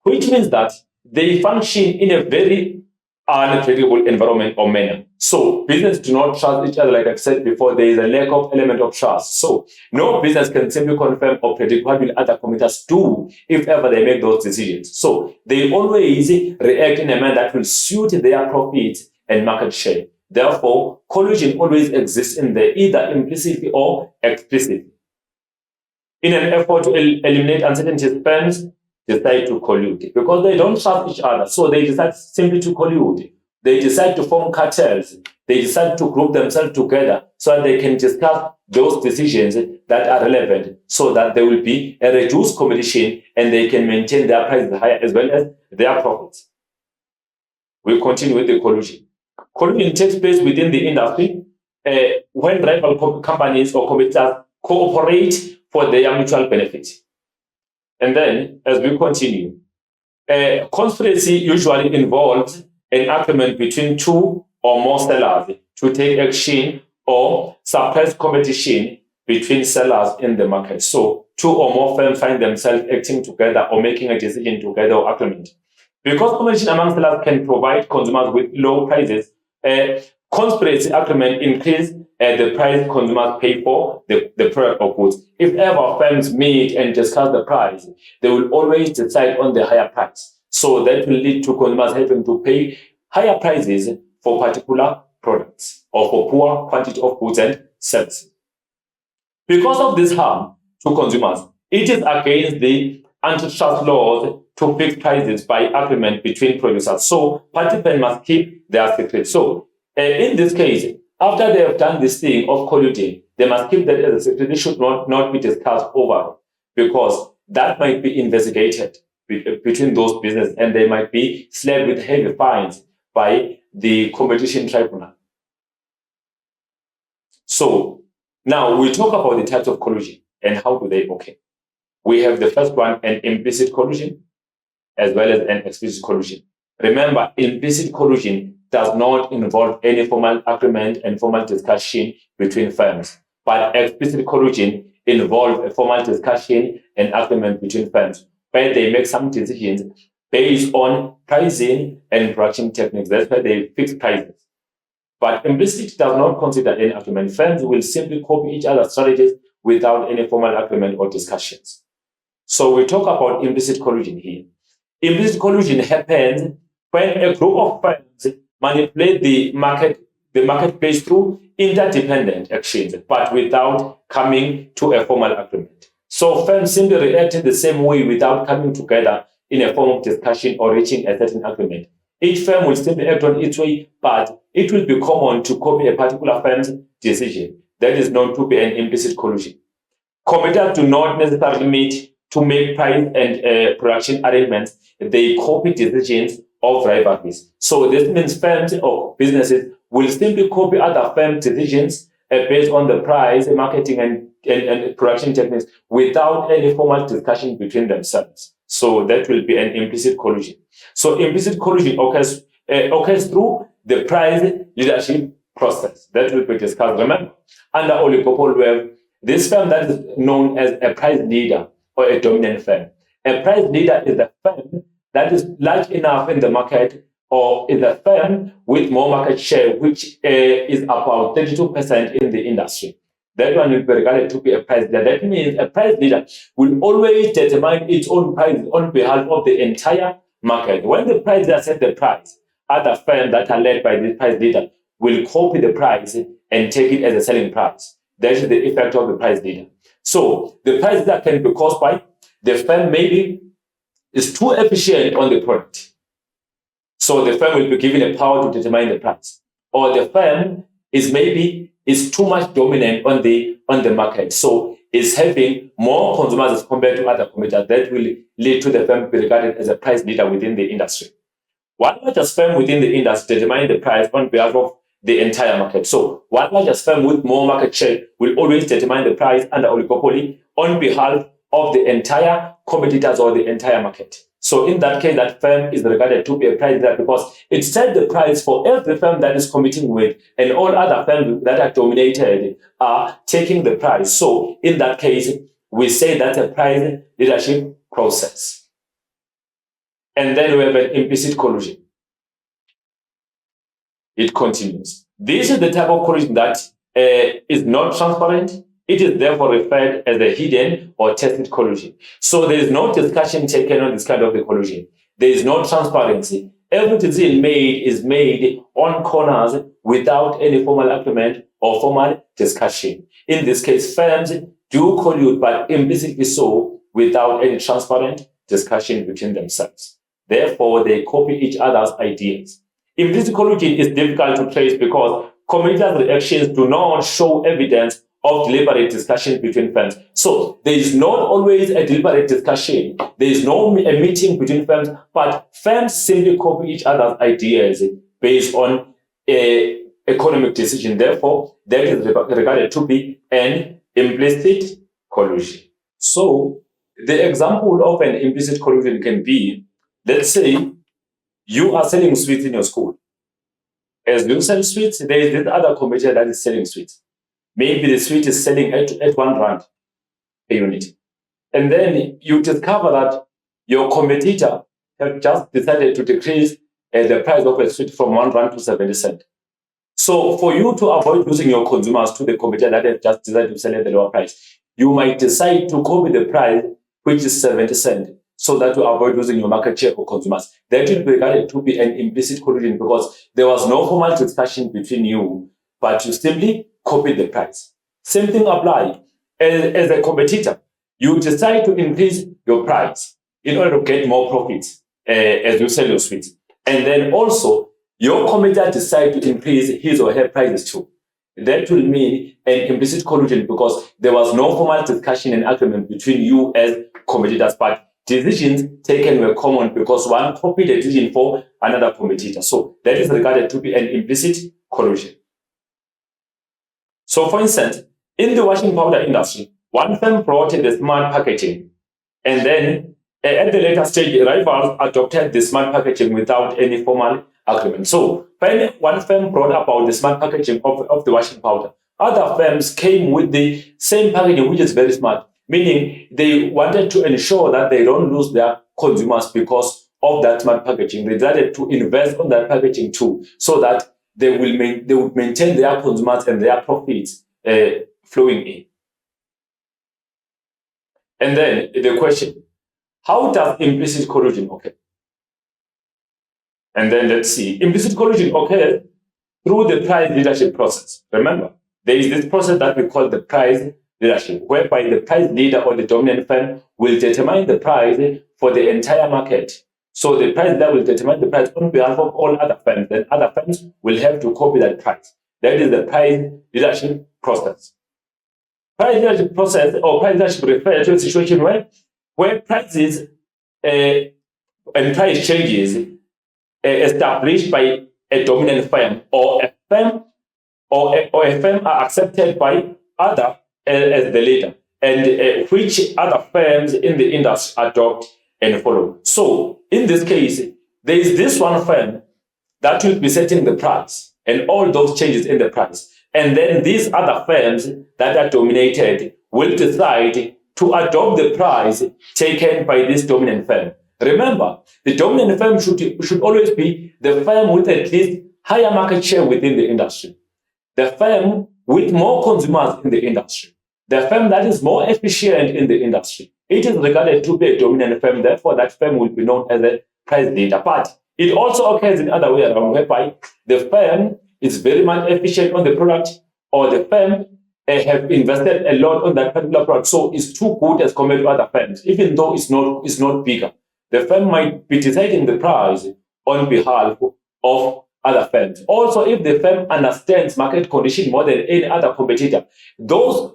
which means that they function in a very unpredictable environment or manner. So business do not trust each other. Like I've said before, there is a lack of element of trust. So no business can simply confirm or predict what will other competitors do if ever they make those decisions. So they always react in a manner that will suit their profits and market share. Therefore, collusion always exists in there, either implicitly or explicitly. In an effort to eliminate uncertainties, firms decide to collude because they don't trust each other. So they decide simply to collude. They decide to form cartels they decide to group themselves together so that they can discuss those decisions that are relevant, so that there will be a reduced competition and they can maintain their prices higher as well as their profits. We continue with the collusion. Collusion takes place within the industry when rival companies or competitors cooperate for their mutual benefit. And then, as we continue, conspiracy usually involves an agreement between two or more sellers to take action or suppress competition between sellers in the market. So, two or more firms find themselves acting together or making a decision together or agreement. Because competition among sellers can provide consumers with low prices, conspiracy agreement increase the price consumers pay for the product or goods. If ever firms meet and discuss the price, they will always decide on the higher price. So that will lead to consumers having to pay higher prices for particular products or for poor quantity of goods and services. Because of this harm to consumers, it is against the antitrust laws to fix prices by agreement between producers. So participants must keep their secret. So in this case, after they have done this thing of colluding, they must keep that as a secret. It should not be discussed over, because that might be investigated between those businesses and they might be slapped with heavy fines by the competition tribunal. So now we talk about the types of collusion and how do they occur. We have the first one, an implicit collusion, as well as an explicit collusion. Remember, implicit collusion does not involve any formal agreement and formal discussion between firms, but explicit collusion involves a formal discussion and agreement between firms, where they make some decisions based on pricing and production techniques. That's why they fix prices. But implicit does not consider any agreement. Firms will simply copy each other's strategies without any formal agreement or discussions. So we talk about implicit collusion here. Implicit collusion happens when a group of firms manipulate the marketplace through interdependent actions, but without coming to a formal agreement. So firms simply react in the same way without coming together in a form of discussion or reaching a certain agreement. Each firm will simply act on its way, but it will be common to copy a particular firm's decision. That is known to be an implicit collusion. Competitors do not necessarily meet to make price and production arrangements. They copy decisions of rivalries. So this means firms or businesses will simply copy other firms' decisions based on the price, marketing, and production techniques without any formal discussion between themselves. So that will be an implicit collusion. So implicit collusion occurs through the price leadership process. That will be discussed. Remember, under oligopoly, we have this firm that is known as a price leader or a dominant firm. A price leader is a firm that is large enough in the market, or is a firm with more market share, which is about 32% in the industry. That one will be regarded to be a price leader. That means a price leader will always determine its own price on behalf of the entire market. When the price leader sets the price, other firms that are led by this price leader will copy the price and take it as a selling price. That is the effect of the price leader. So the price leader can be caused by the firm maybe is too efficient on the product. So the firm will be given a power to determine the price. Or the firm is too much dominant on the market. So it's having more consumers as compared to other competitors. That will lead to the firm to be regarded as a price leader within the industry. One largest firm within the industry determines the price on behalf of the entire market. So one largest firm with more market share will always determine the price under oligopoly on behalf of the entire competitors or the entire market. So in that case, that firm is regarded to be a price leader because it sets the price for every firm that is competing with, and all other firms that are dominated are taking the price. So in that case, we say that's a price leadership process. And then we have an implicit collusion. It continues. This is the type of collusion that is not transparent. It is therefore referred as a hidden or tacit collusion. So there is no discussion taken on this kind of the collusion. There is no transparency. Every decision is made on corners without any formal agreement or formal discussion. In this case, firms do collude, but implicitly so, without any transparent discussion between themselves. Therefore, they copy each other's ideas. Implicit collusion is difficult to trace because competitors' reactions do not show evidence of deliberate discussion between firms. So there is not always a deliberate discussion. There is no a meeting between firms, but firms simply copy each other's ideas based on a economic decision. Therefore, that is regarded to be an implicit collusion. So the example of an implicit collusion can be, let's say you are selling sweets in your school. As you sell sweets, there is this other competitor that is selling sweets. Maybe the sweet is selling at R1 per unit. And then you discover that your competitor have just decided to decrease the price of a sweet from R1 to 70 cents. So for you to avoid losing your consumers to the competitor that have just decided to sell at the lower price, you might decide to copy the price, which is 70 cents, so that you avoid losing your market share for consumers. That will be regarded to be an implicit collusion because there was no formal discussion between you, but you simply copied the price. Same thing applies. As a competitor, you decide to increase your price in order to get more profits as you sell your sweets. And then also, your competitor decides to increase his or her prices too. That will mean an implicit collusion because there was no formal discussion and agreement between you as competitors, but decisions taken were common because one copied a decision for another competitor. So that is regarded to be an implicit collusion. So for instance, in the washing powder industry, one firm brought the smart packaging, and then at the later stage, rivals adopted the smart packaging without any formal agreement. So when one firm brought about the smart packaging of the washing powder, other firms came with the same packaging, which is very smart, meaning they wanted to ensure that they don't lose their consumers because of that smart packaging. They decided to invest on that packaging too, so that they would maintain their consumers and their profits flowing in. And then the question, how does implicit collusion occur? And then let's see. Implicit collusion occurs through the price leadership process. Remember, there is this process that we call the price leadership, whereby the price leader or the dominant firm will determine the price for the entire market. So the price leader will determine the price on behalf of all other firms, then other firms will have to copy that price. That is the price leadership process. Price leadership process or price leadership refers to a situation where prices and price changes established by a dominant firm or a firm are accepted by other as the leader, and which other firms in the industry adopt and follow. So in this case, there is this one firm that will be setting the price and all those changes in the price. And then these other firms that are dominated will decide to adopt the price taken by this dominant firm. Remember, the dominant firm should always be the firm with at least higher market share within the industry, the firm with more consumers in the industry, the firm that is more efficient in the industry. It is regarded to be a dominant firm, therefore that firm will be known as a price leader. But it also occurs in other way around, whereby the firm is very much efficient on the product, or the firm have invested a lot on that particular product, so it's too good as compared to other firms, even though it's not bigger. The firm might be deciding the price on behalf of other firms. Also, if the firm understands market condition more than any other competitor, those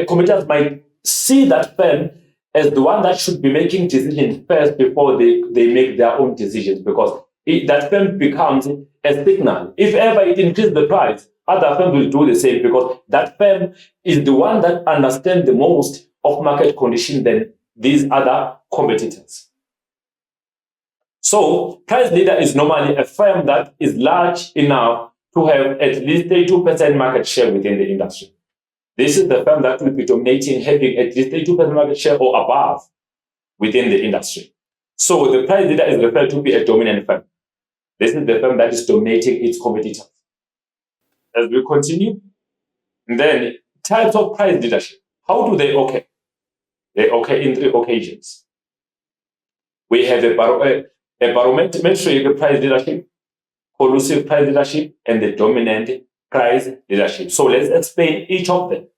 competitors might see that firm as the one that should be making decisions first before they make their own decisions, because that firm becomes a signal. If ever it increases the price, other firms will do the same, because that firm is the one that understands the most of market condition than these other competitors. So price leader is normally a firm that is large enough to have at least 32% market share within the industry. This is the firm that will be dominating, having at least 32% market share or above within the industry. So the price leader is referred to be a dominant firm. This is the firm that is dominating its competitors. As we continue, then types of price leadership. How do they occur? They occur in 3 occasions. We have a barometric price leadership, collusive price leadership, and the dominant price leadership. So let's explain each of them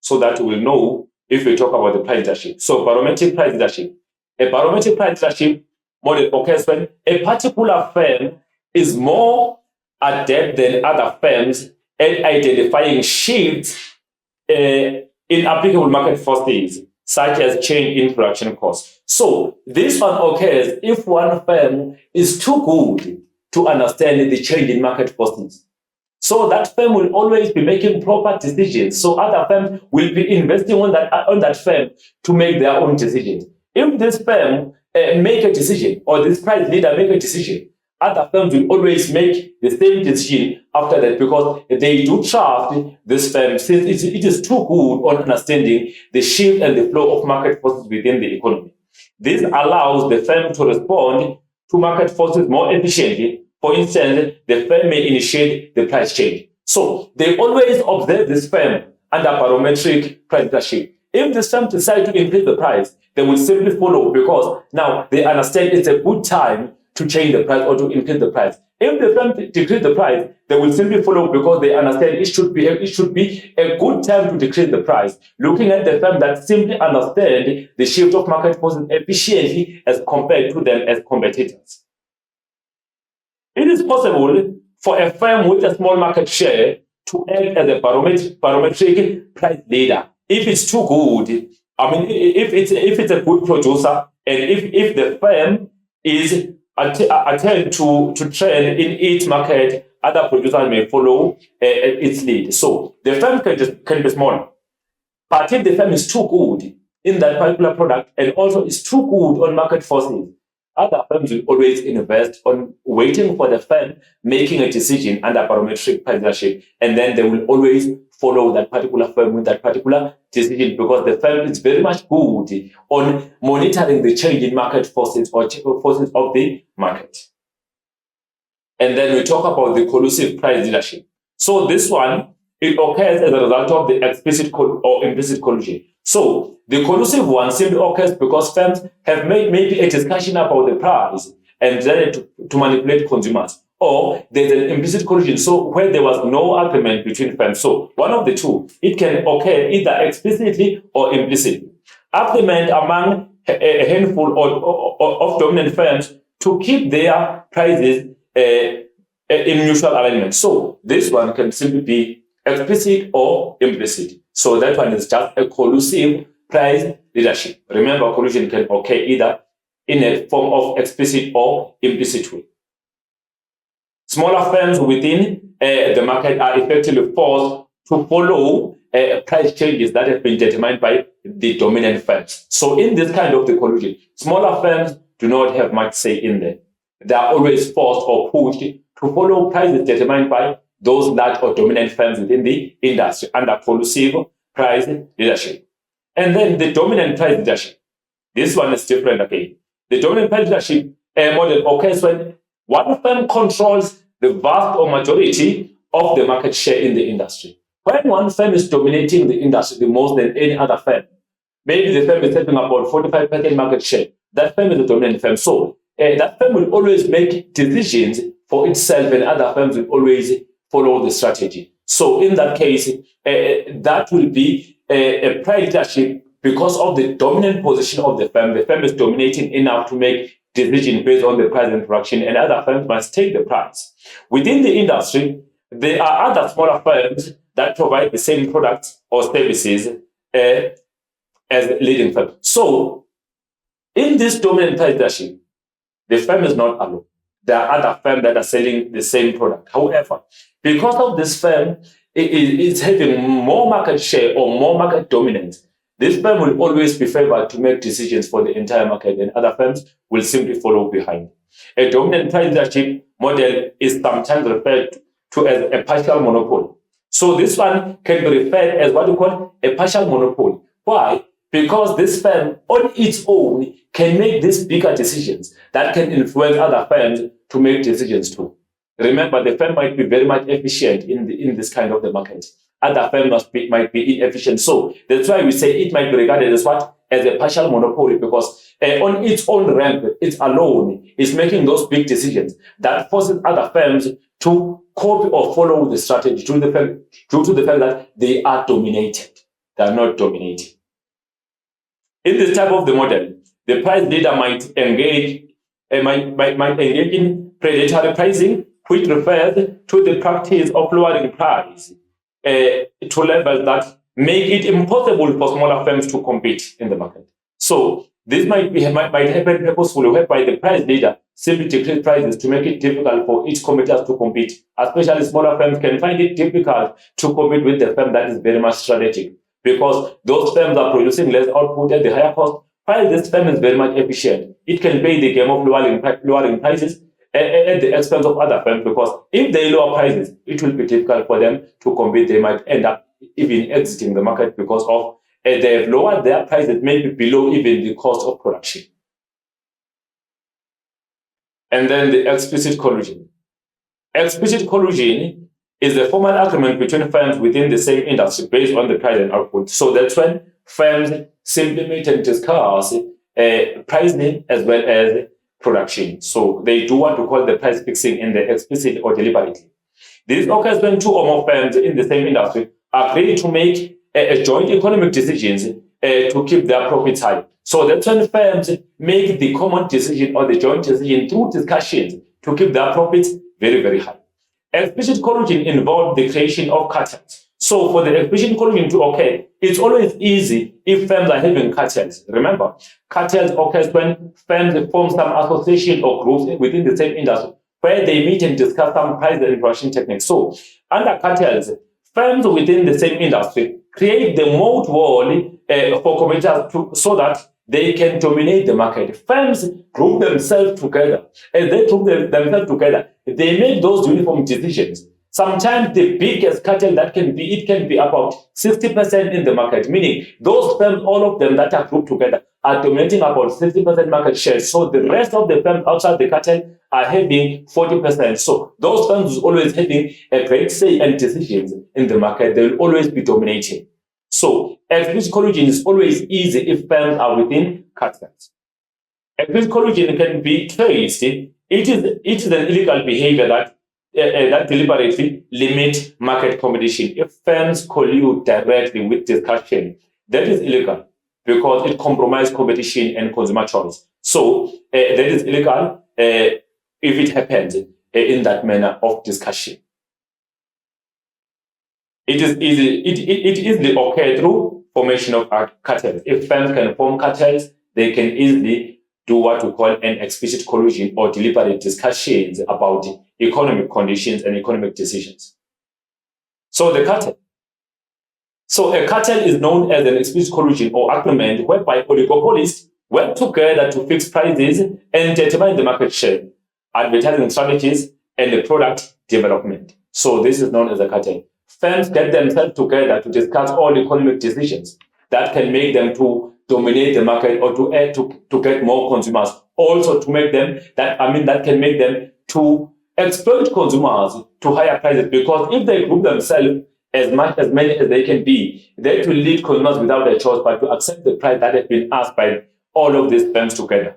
so that we will know if we talk about the price leadership. So barometric price leadership. A barometric price leadership model occurs when a particular firm is more adept than other firms and identifying shifts in applicable market forces, such as change in production costs. So this one occurs if one firm is too good to understand the change in market forces. So that firm will always be making proper decisions. So other firms will be investing on that firm to make their own decisions. If this firm make a decision, or this price leader make a decision, other firms will always make the same decision after that, because they do trust this firm, since it is too good on understanding the shift and the flow of market forces within the economy. This allows the firm to respond to market forces more efficiently. For instance, the firm may initiate the price change. So they always observe this firm under barometric price leadership. If the firm decide to increase the price, they will simply follow, because now they understand it's a good time to change the price or to increase the price. If the firm decrease the price, they will simply follow, because they understand it should be a good time to decrease the price, looking at the firm that simply understand the shift of market forces efficiently as compared to them as competitors. It is possible for a firm with a small market share to act as a barometric price leader if it's too good. I mean, if it's a good producer, and if the firm is attend to trend in its market, other producers may follow its lead. So the firm can be small, but if the firm is too good in that particular product and also is too good on market forces, other firms will always invest on waiting for the firm making a decision under barometric price leadership, and then they will always follow that particular firm with that particular decision, because the firm is very much good on monitoring the change in market forces or forces of the market. And then we talk about the collusive price leadership. So this one, it occurs as a result of the explicit or implicit collusion. So the collusive one simply occurs because firms have made maybe a discussion about the price and decided to manipulate consumers. Or there's an implicit collusion, so where there was no agreement between firms. So one of the two, it can occur either explicitly or implicitly. Agreement among a handful of dominant firms to keep their prices in mutual alignment. So this one can simply be explicit or implicit. So that one is just a collusive price leadership. Remember, collusion can occur either in a form of explicit or implicit way. Smaller firms within the market are effectively forced to follow price changes that have been determined by the dominant firms. So in this kind of the collusion, smaller firms do not have much say in there. They are always forced or pushed to follow prices determined by those large or dominant firms within the industry under collusive price leadership. And then the dominant price leadership. This one is different again. The dominant price leadership model occurs when one firm controls the vast or majority of the market share in the industry. When one firm is dominating the industry the most than any other firm, maybe the firm is having about 45% market share, that firm is a dominant firm. So that firm will always make decisions for itself, and other firms will always follow the strategy. So in that case, that will be a price leadership because of the dominant position of the firm. The firm is dominating enough to make decisions based on the price and production, and other firms must take the price. Within the industry, there are other smaller firms that provide the same products or services as leading firms. So in this dominant price leadership, the firm is not alone. There are other firms that are selling the same product. However, because of this firm is having more market share or more market dominance, this firm will always be favored to make decisions for the entire market, and other firms will simply follow behind. A dominant price leadership model is sometimes referred to as a partial monopoly. So this one can be referred as what we call a partial monopoly. Why? Because this firm on its own can make these bigger decisions that can influence other firms to make decisions too. Remember, the firm might be very much efficient in this kind of the market. Other firms might be inefficient. So that's why we say it might be regarded as what? As a partial monopoly, because on its own ramp, it's alone, is making those big decisions that forces other firms to copy or follow the strategy due to the fact that they are dominated. They are not dominating. In this type of the model, the price leader might engage in predatory pricing, which refers to the practice of lowering price to levels that make it impossible for smaller firms to compete in the market. So this might happen purposefully, whereby the price leader simply decreases prices to make it difficult for each competitor to compete. Especially smaller firms can find it difficult to compete with the firm that is very much strategic, because those firms are producing less output at the higher cost, while this firm is very much efficient. It can play the game of lowering prices at the expense of other firms, because if they lower prices, it will be difficult for them to compete. They might end up even exiting the market because of they've lowered their prices maybe below even the cost of production. And then the explicit collusion. Explicit collusion is a formal agreement between firms within the same industry based on the price and output. So that's when firms simply meet and discuss pricing as well as production. So they do what we call the price fixing in the explicit or deliberately. This occurs when two or more firms in the same industry agree to make joint economic decisions to keep their profits high. So that's when firms make the common decision or the joint decision through discussions to keep their profits very, very high. Explicit collusion involves the creation of cartels. So for the explicit collusion to occur, it's always easy if firms are having cartels. Remember, cartels occurs when firms form some association or groups within the same industry where they meet and discuss some price and production techniques. So under cartels, firms within the same industry create the moat wall for competitors so that they can dominate the market. Firms group themselves together. As they group themselves together, they make those uniform decisions. Sometimes the biggest cartel that can be about 60% in the market, meaning those firms, all of them that are grouped together, are dominating about 60% market share. So the rest of the firms outside the cartel are having 40%. So those firms are always having a great say and decisions in the market. They will always be dominating. So explicit collusion is always easy if firms are within cartels. Explicit collusion can be traced. It is an illegal behavior that deliberately limit market competition. If firms collude directly with discussion, that is illegal because it compromises competition and consumer choice. So that is illegal if it happens in that manner of discussion. It easily occurs through formation of cartels. If firms can form cartels, they can easily do what we call an explicit collusion or deliberate discussions about economic conditions and economic decisions. So the cartel. So a cartel is known as an explicit collusion or agreement whereby oligopolists work together to fix prices and determine the market share, advertising strategies, and the product development. So this is known as a cartel. Firms get themselves together to discuss all economic decisions that can make them to dominate the market or to get more consumers. Also to make them that can make them to exploit consumers to higher prices, because if they group themselves as many as they can be, they will lead consumers without a choice but to accept the price that has been asked by all of these firms together.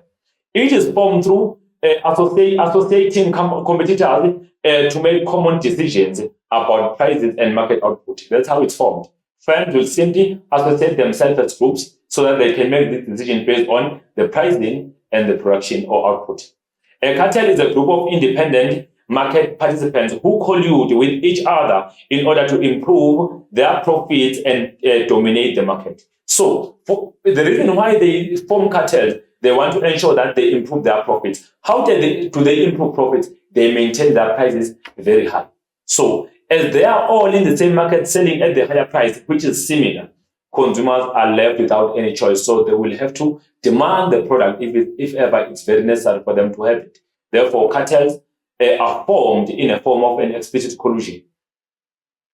It is formed through associating competitors to make common decisions about prices and market output. That's how it's formed. Firms will simply associate themselves as groups so that they can make this decision based on the pricing and the production or output. A cartel is a group of independent market participants who collude with each other in order to improve their profits and dominate the market. So the reason why they form cartels, they want to ensure that they improve their profits. How do they improve profits? They maintain their prices very high. So as they are all in the same market selling at the higher price, which is similar, consumers are left without any choice. So they will have to demand the product if ever it's very necessary for them to have it. Therefore, cartels are formed in a form of an explicit collusion.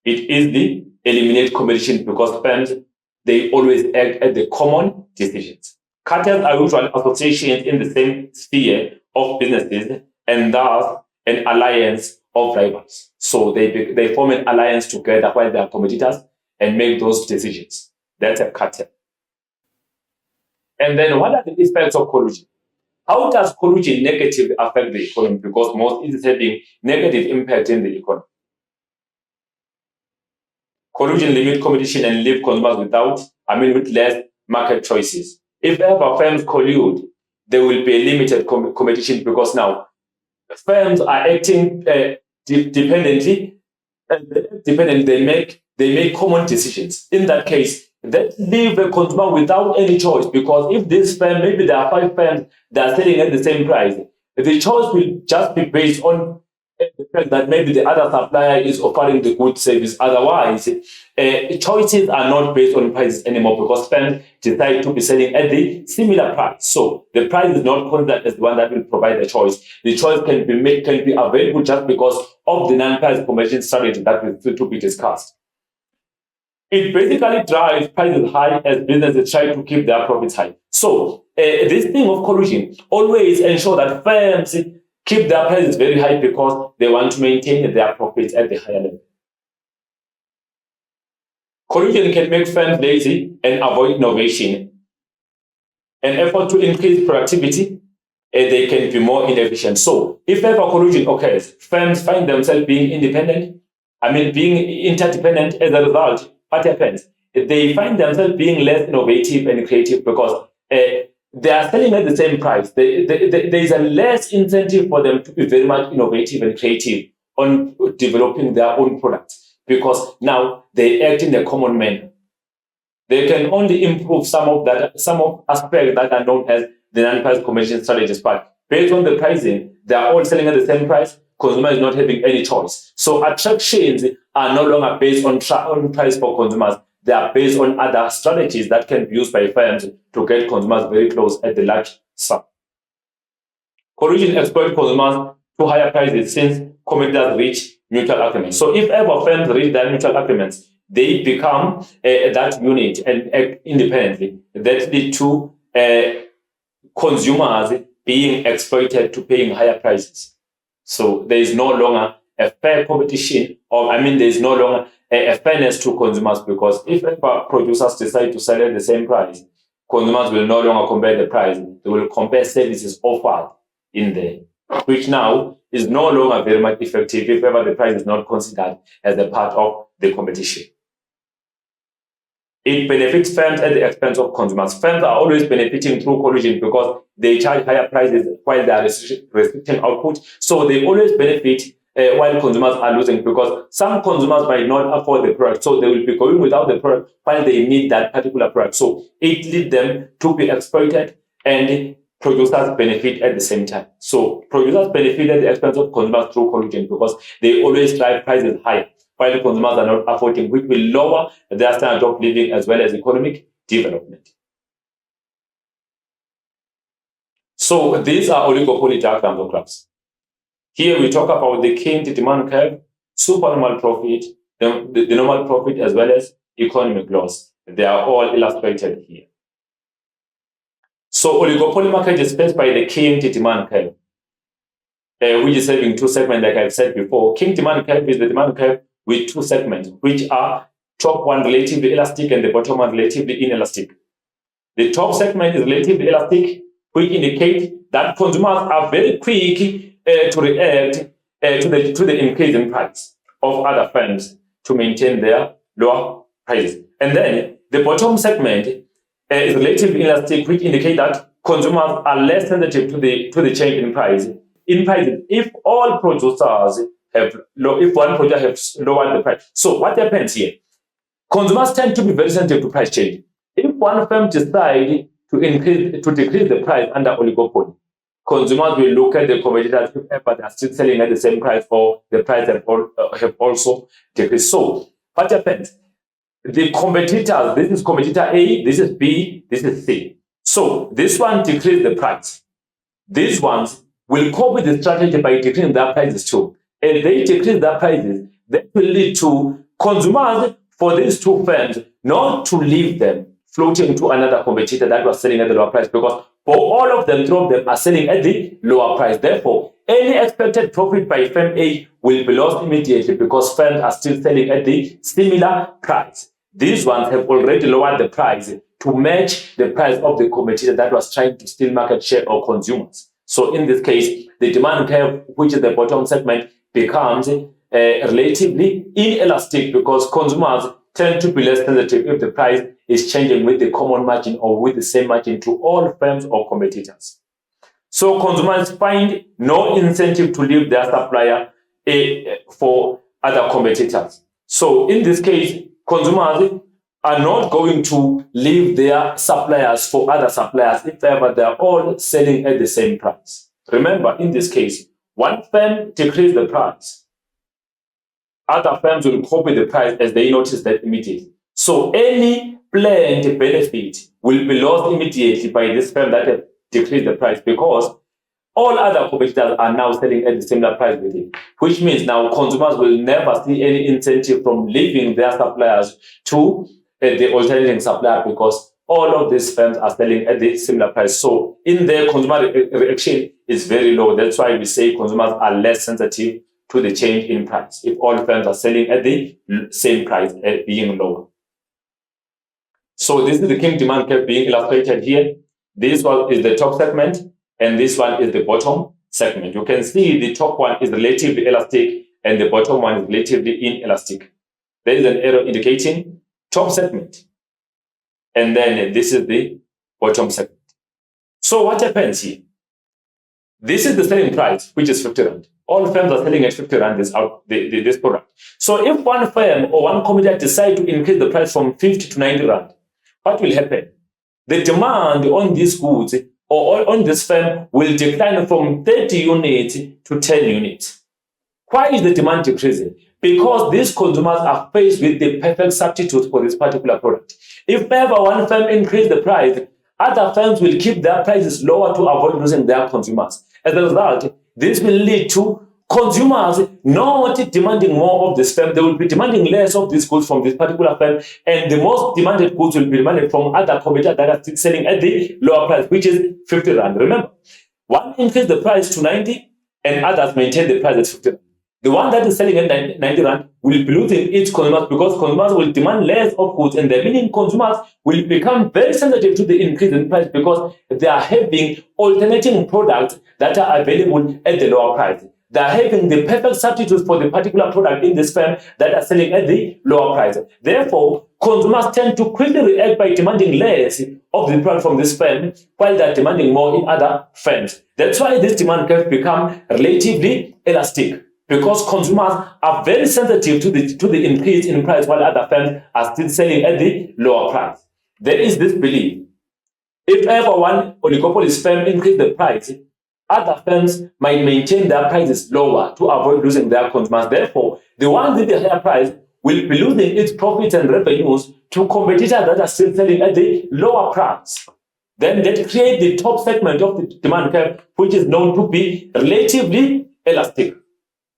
It easily eliminates competition because firms, they always act at the common decisions. Cartels are usually associations in the same sphere of businesses and thus an alliance of rivals. So they form an alliance together while they are competitors and make those decisions. That's a cartel. And then what are the effects of collusion? How does collusion negatively affect the economy? Because most it is having negative impact in the economy. Collusion limits competition and leave consumers with less market choices. If ever firms collude, there will be a limited competition because now firms are acting dependently, they make common decisions. In that case, that leave a consumer without any choice, because if this firm, maybe there are 5 firms that are selling at the same price, the choice will just be based on the fact that maybe the other supplier is offering the good service. Otherwise, choices are not based on prices anymore, because firms decide to be selling at the similar price. So the price is not considered as the one that will provide the choice. The choice can be made, can be available just because of the non-price competition strategy that will to be discussed. It basically drives prices high as businesses try to keep their profits high. So this thing of collusion always ensure that firms keep their prices very high because they want to maintain their profits at the higher level. Collusion can make firms lazy and avoid innovation. An effort to increase productivity, they can be more inefficient. So if ever collusion occurs, firms find themselves being being interdependent. As a result, what happens? They find themselves being less innovative and creative because they are selling at the same price. There is a less incentive for them to be very much innovative and creative on developing their own products, because now they act in a common manner. They can only improve some of aspects that are known as the non-price competition strategies. But based on the pricing, they are all selling at the same price. Consumer is not having any choice. So attractions are no longer based on price for consumers. They are based on other strategies that can be used by firms to get consumers very close at the large sum. Collusion exploits consumers to higher prices since competitors reach mutual agreements. So if ever firms reach their mutual agreements, they become that unit and act independently. That leads to consumers being exploited to paying higher prices. So there is no longer a fair competition, there is no longer a fairness to consumers, because if ever producers decide to sell at the same price, consumers will no longer compare the price. They will compare services offered in there, which now is no longer very much effective if ever the price is not considered as a part of the competition. It benefits firms at the expense of consumers. Firms are always benefiting through collusion because they charge higher prices while they are restricting output. So they always benefit while consumers are losing, because some consumers might not afford the product. So they will be going without the product while they need that particular product. So it leads them to be exploited, and producers benefit at the same time. So producers benefit at the expense of consumers through collusion because they always drive prices high while consumers are not affording, which will lower their standard of living as well as economic development. So these are oligopoly diagrams or graphs. Here we talk about the key demand curve, supernormal profit, the normal profit, as well as economic loss. They are all illustrated here. So oligopoly market is faced by the king demand curve, which is having 2 segments, like I've said before. King demand curve is the demand curve with 2 segments, which are top one relatively elastic and the bottom one relatively inelastic. The top segment is relatively elastic, which indicates that consumers are very quick to react to the increase in price of other firms to maintain their lower prices. And then the bottom segment is relatively inelastic, which indicates that consumers are less sensitive to the change in price. In prices, if all producers if one producer has lowered the price. So what happens here? Consumers tend to be very sensitive to price change. If one firm decides to decrease the price under oligopoly, consumers will look at the competitors if ever they are still selling at the same price, or the price have also decreased. So what happens? The competitors, this is competitor A, this is B, this is C. So this one decreased the price. These ones will copy the strategy by decreasing their prices too. And they decrease their prices, that will lead to consumers for these 2 firms not to leave them floating to another competitor that was selling at the lower price, because for all of them, 2 of them are selling at the lower price. Therefore, any expected profit by firm A will be lost immediately because firms are still selling at the similar price. These ones have already lowered the price to match the price of the competitor that was trying to steal market share or consumers. So in this case, the demand curve, which is the bottom segment, becomes relatively inelastic because consumers tend to be less sensitive if the price is changing with the common margin or with the same margin to all firms or competitors. So consumers find no incentive to leave their supplier for other competitors. So in this case, consumers are not going to leave their suppliers for other suppliers if ever they're all selling at the same price. Remember, in this case, one firm decreases the price. Other firms will copy the price as they notice that immediately. So any planned benefit will be lost immediately by this firm that has decreased the price, because all other competitors are now selling at the similar price with it, which means now consumers will never see any incentive from leaving their suppliers to the alternating supplier, because all of these firms are selling at the similar price. So in their consumer reaction is very low. That's why we say consumers are less sensitive to the change in price if all firms are selling at the same price, being lower. So this is the King demand curve being illustrated here. This one is the top segment, and this one is the bottom segment. You can see the top one is relatively elastic and the bottom one is relatively inelastic. There is an arrow indicating top segment, and then this is the bottom segment. So what happens here? This is the selling price, which is 50 Rand. All firms are selling at 50 Rand this product. So if one firm or one competitor decide to increase the price from 50 to 90 Rand, what will happen? The demand on these goods or on this firm will decline from 30 units to 10 units. Why is the demand decreasing? Because these consumers are faced with the perfect substitute for this particular product. If ever one firm increases the price, other firms will keep their prices lower to avoid losing their consumers. As a result, this will lead to consumers not demanding more of this firm. They will be demanding less of these goods from this particular firm, and the most demanded goods will be demanded from other competitors that are selling at the lower price, which is 50 Rand. Remember, one increase the price to 90 and others maintain the price at 50 Rand. The one that is selling at 90 Rand will be losing its consumers, because consumers will demand less of goods, and the meaning consumers will become very sensitive to the increase in price because they are having alternating products that are available at the lower price. They are having the perfect substitutes for the particular product in this firm that are selling at the lower price. Therefore, consumers tend to quickly react by demanding less of the product from this firm while they are demanding more in other firms. That's why this demand curve becomes relatively elastic, because consumers are very sensitive to the increase in price while other firms are still selling at the lower price. There is this belief, if ever one oligopoly firm increase the price, other firms might maintain their prices lower to avoid losing their consumers. Therefore, the ones with the higher price will be losing its profits and revenues to competitors that are still selling at the lower price. Then that creates the top segment of the demand curve, which is known to be relatively elastic,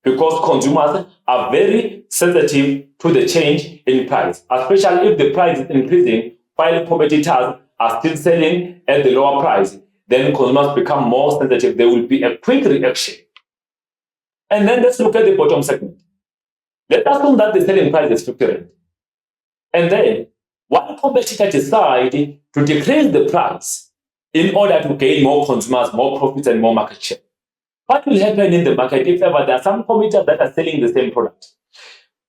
because consumers are very sensitive to the change in price, especially if the price is increasing while competitors are still selling at the lower price. Then consumers become more sensitive. There will be a quick reaction. And then let's look at the bottom segment. Let's assume that the selling price is 50 Rand. And then one competitor decides to decrease the price in order to gain more consumers, more profits, and more market share. What will happen in the market if ever there are some competitors that are selling the same product?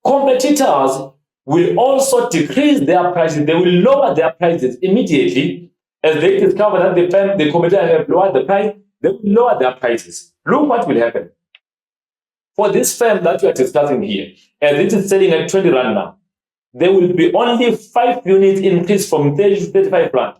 Competitors will also decrease their prices. They will lower their prices immediately as they discover that the competitor have lowered the price. They will lower their prices. Look what will happen. For this firm that we are discussing here, as it is selling at 20 Rand now, there will be only 5 units increase from 30 to 35 Rand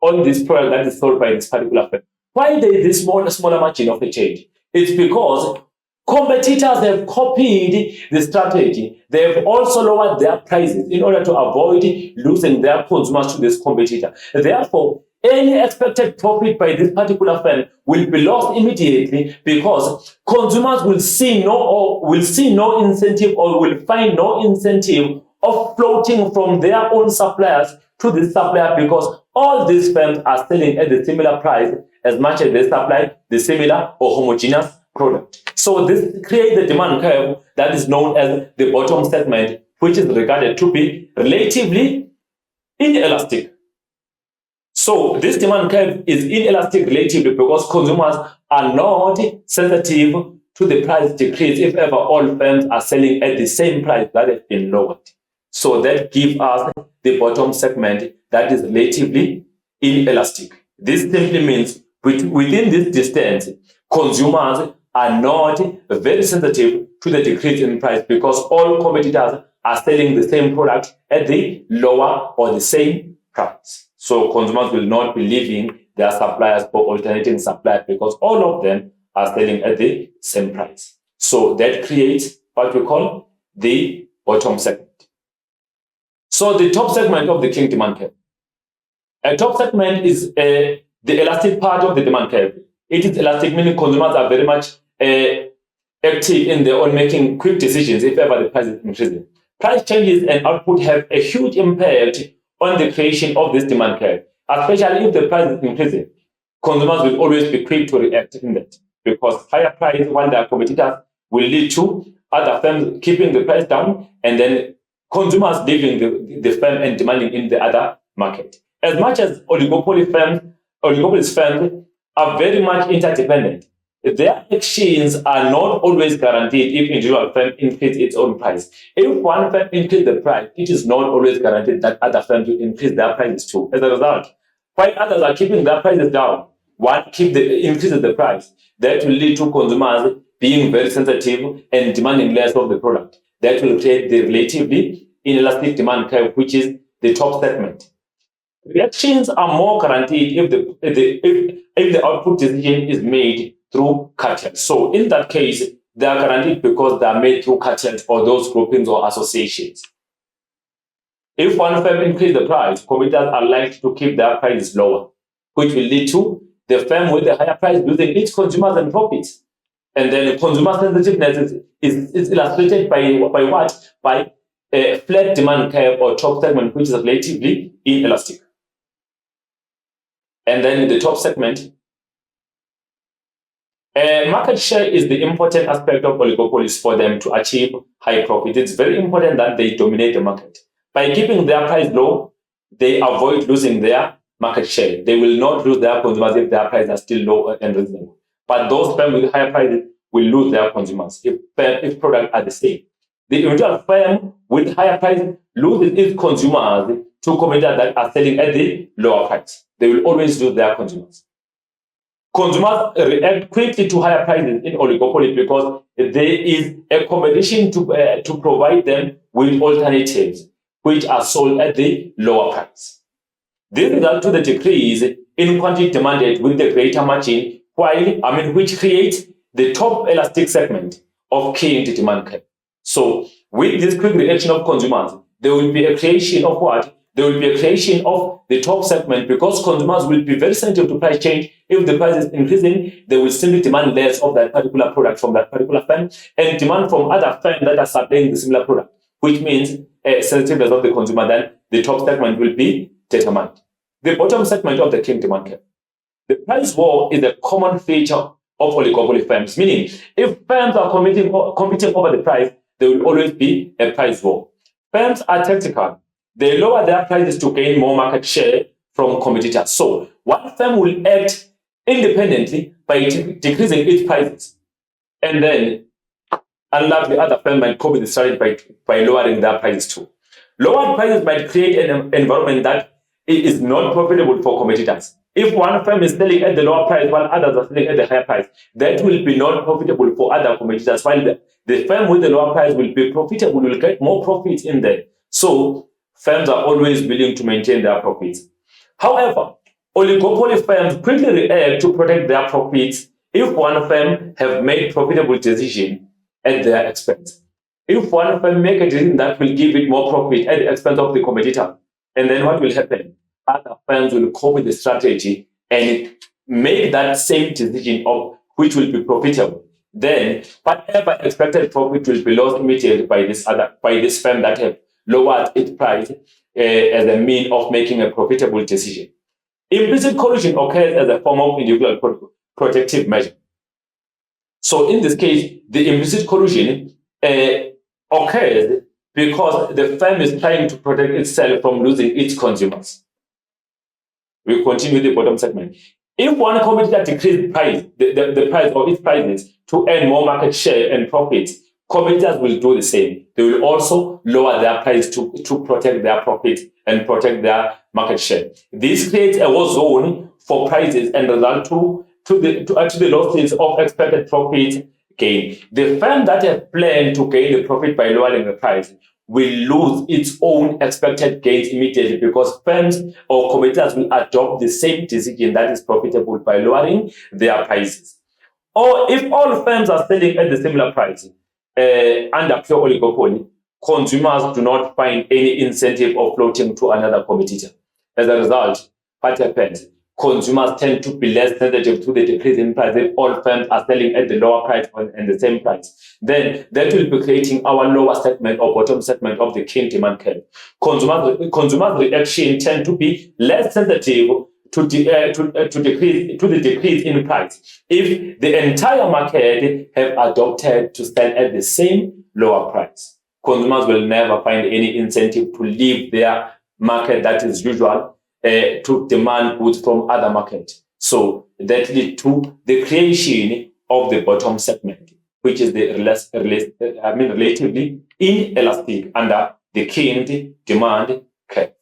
on this product that is sold by this particular firm. Why there is this smaller margin of the change? It's because competitors have copied the strategy. They have also lowered their prices in order to avoid losing their consumers to this competitor. Therefore, any expected profit by this particular firm will be lost immediately, because consumers will see no incentive, or will find no incentive of floating from their own suppliers to this supplier, because all these firms are selling at the similar price as much as they supply the similar or homogeneous product. So this creates the demand curve that is known as the bottom segment, which is regarded to be relatively inelastic. So this demand curve is inelastic relatively because consumers are not sensitive to the price decrease if ever all firms are selling at the same price that has been lowered. So that gives us the bottom segment that is relatively inelastic. This simply means within this distance, consumers are not very sensitive to the decrease in price because all competitors are selling the same product at the lower or the same price. So consumers will not be leaving their suppliers for alternating suppliers because all of them are selling at the same price. So that creates what we call the bottom segment. So the top segment of the King demand curve. A top segment is the elastic part of the demand curve. It is elastic, meaning consumers are very much active in their own making quick decisions if ever the price is increasing. Price changes and output have a huge impact on the creation of this demand curve, especially if the price is increasing. Consumers will always be quick to react in that because higher price while their competitors will lead to other firms keeping the price down and then consumers leaving the firm and demanding in the other market. As much as oligopoly firms are very much interdependent, their actions are not always guaranteed if individual firm increase its own price. If one firm increase the price, it is not always guaranteed that other firms will increase their prices too. As a result, while others are keeping their prices down, one increases the price. That will lead to consumers being very sensitive and demanding less of the product. That will create the relatively inelastic demand curve, which is the top segment. Reactions are more guaranteed if the output decision is made through cartels. So in that case, they are guaranteed because they are made through cartels or those groupings or associations. If one firm increases the price, competitors are likely to keep their prices lower, which will lead to the firm with the higher price losing its consumers and profits. And then consumer sensitiveness is illustrated by what? By a flat demand curve or top segment, which is relatively inelastic. And then the top segment, market share is the important aspect of oligopolies for them to achieve high profit. It's very important that they dominate the market. By keeping their price low, they avoid losing their market share. They will not lose their consumers if their prices are still low and reasonable. But those firms with higher prices will lose their consumers if products are the same. The individual firm with higher prices loses its consumers to competitors that are selling at the lower price. They will always lose their consumers. Consumers react quickly to higher prices in oligopoly because there is a competition to provide them with alternatives which are sold at the lower price. This results to the decrease in quantity demanded with the greater margin, which creates the top elastic segment of K into demand curve. So with this quick reaction of consumers, there will be a creation of what? There will be a creation of the top segment because consumers will be very sensitive to price change. If the price is increasing, they will simply demand less of that particular product from that particular firm and demand from other firms that are supplying the similar product, which means sensitiveness of the consumer, then the top segment will be determined. The bottom segment of the King demand curve. The price war is a common feature of oligopoly firms, meaning if firms are competing over the price, there will always be a price war. Firms are tactical. They lower their prices to gain more market share from competitors. So one firm will act independently by decreasing its prices. And then, unlike the other firm might copy the strategy by lowering their prices too. Lowered prices might create an environment that is not profitable for competitors. If one firm is selling at the lower price while others are selling at the higher price, that will be not profitable for other competitors, while the firm with the lower price will be profitable, will get more profits in there. So firms are always willing to maintain their profits. However, oligopoly firms quickly react to protect their profits if one firm have made profitable decision at their expense. If one firm make a decision that will give it more profit at the expense of the competitor, and then what will happen? Other firms will copy the strategy and make that same decision of which will be profitable. Then whatever expected profit will be lost immediately by this firm that have lowered its price as a mean of making a profitable decision. Implicit collusion occurs as a form of individual protective measure. So in this case, the implicit collusion occurs because the firm is trying to protect itself from losing its consumers. We continue the bottom segment. If one competitor decreases the price of its prices to earn more market share and profits, competitors will do the same. They will also lower their price to protect their profits and protect their market share. This creates a war zone for prices and result to to the losses of expected profit gain. The firm that has planned to gain the profit by lowering the price will lose its own expected gains immediately, because firms or competitors will adopt the same decision that is profitable by lowering their prices. Or if all firms are selling at the similar price under pure oligopoly, consumers do not find any incentive of floating to another competitor. As a result, what happens? Consumers tend to be less sensitive to the decrease in price if all firms are selling at the lower price and the same price. Then that will be creating our lower segment or bottom segment of the key demand curve. Consumers' reaction tend to be less sensitive to the decrease in price if the entire market have adopted to sell at the same lower price. Consumers will never find any incentive to leave their market that is usual to demand goods from other markets. So that leads to the creation of the bottom segment, which is the relatively inelastic under the key demand curve.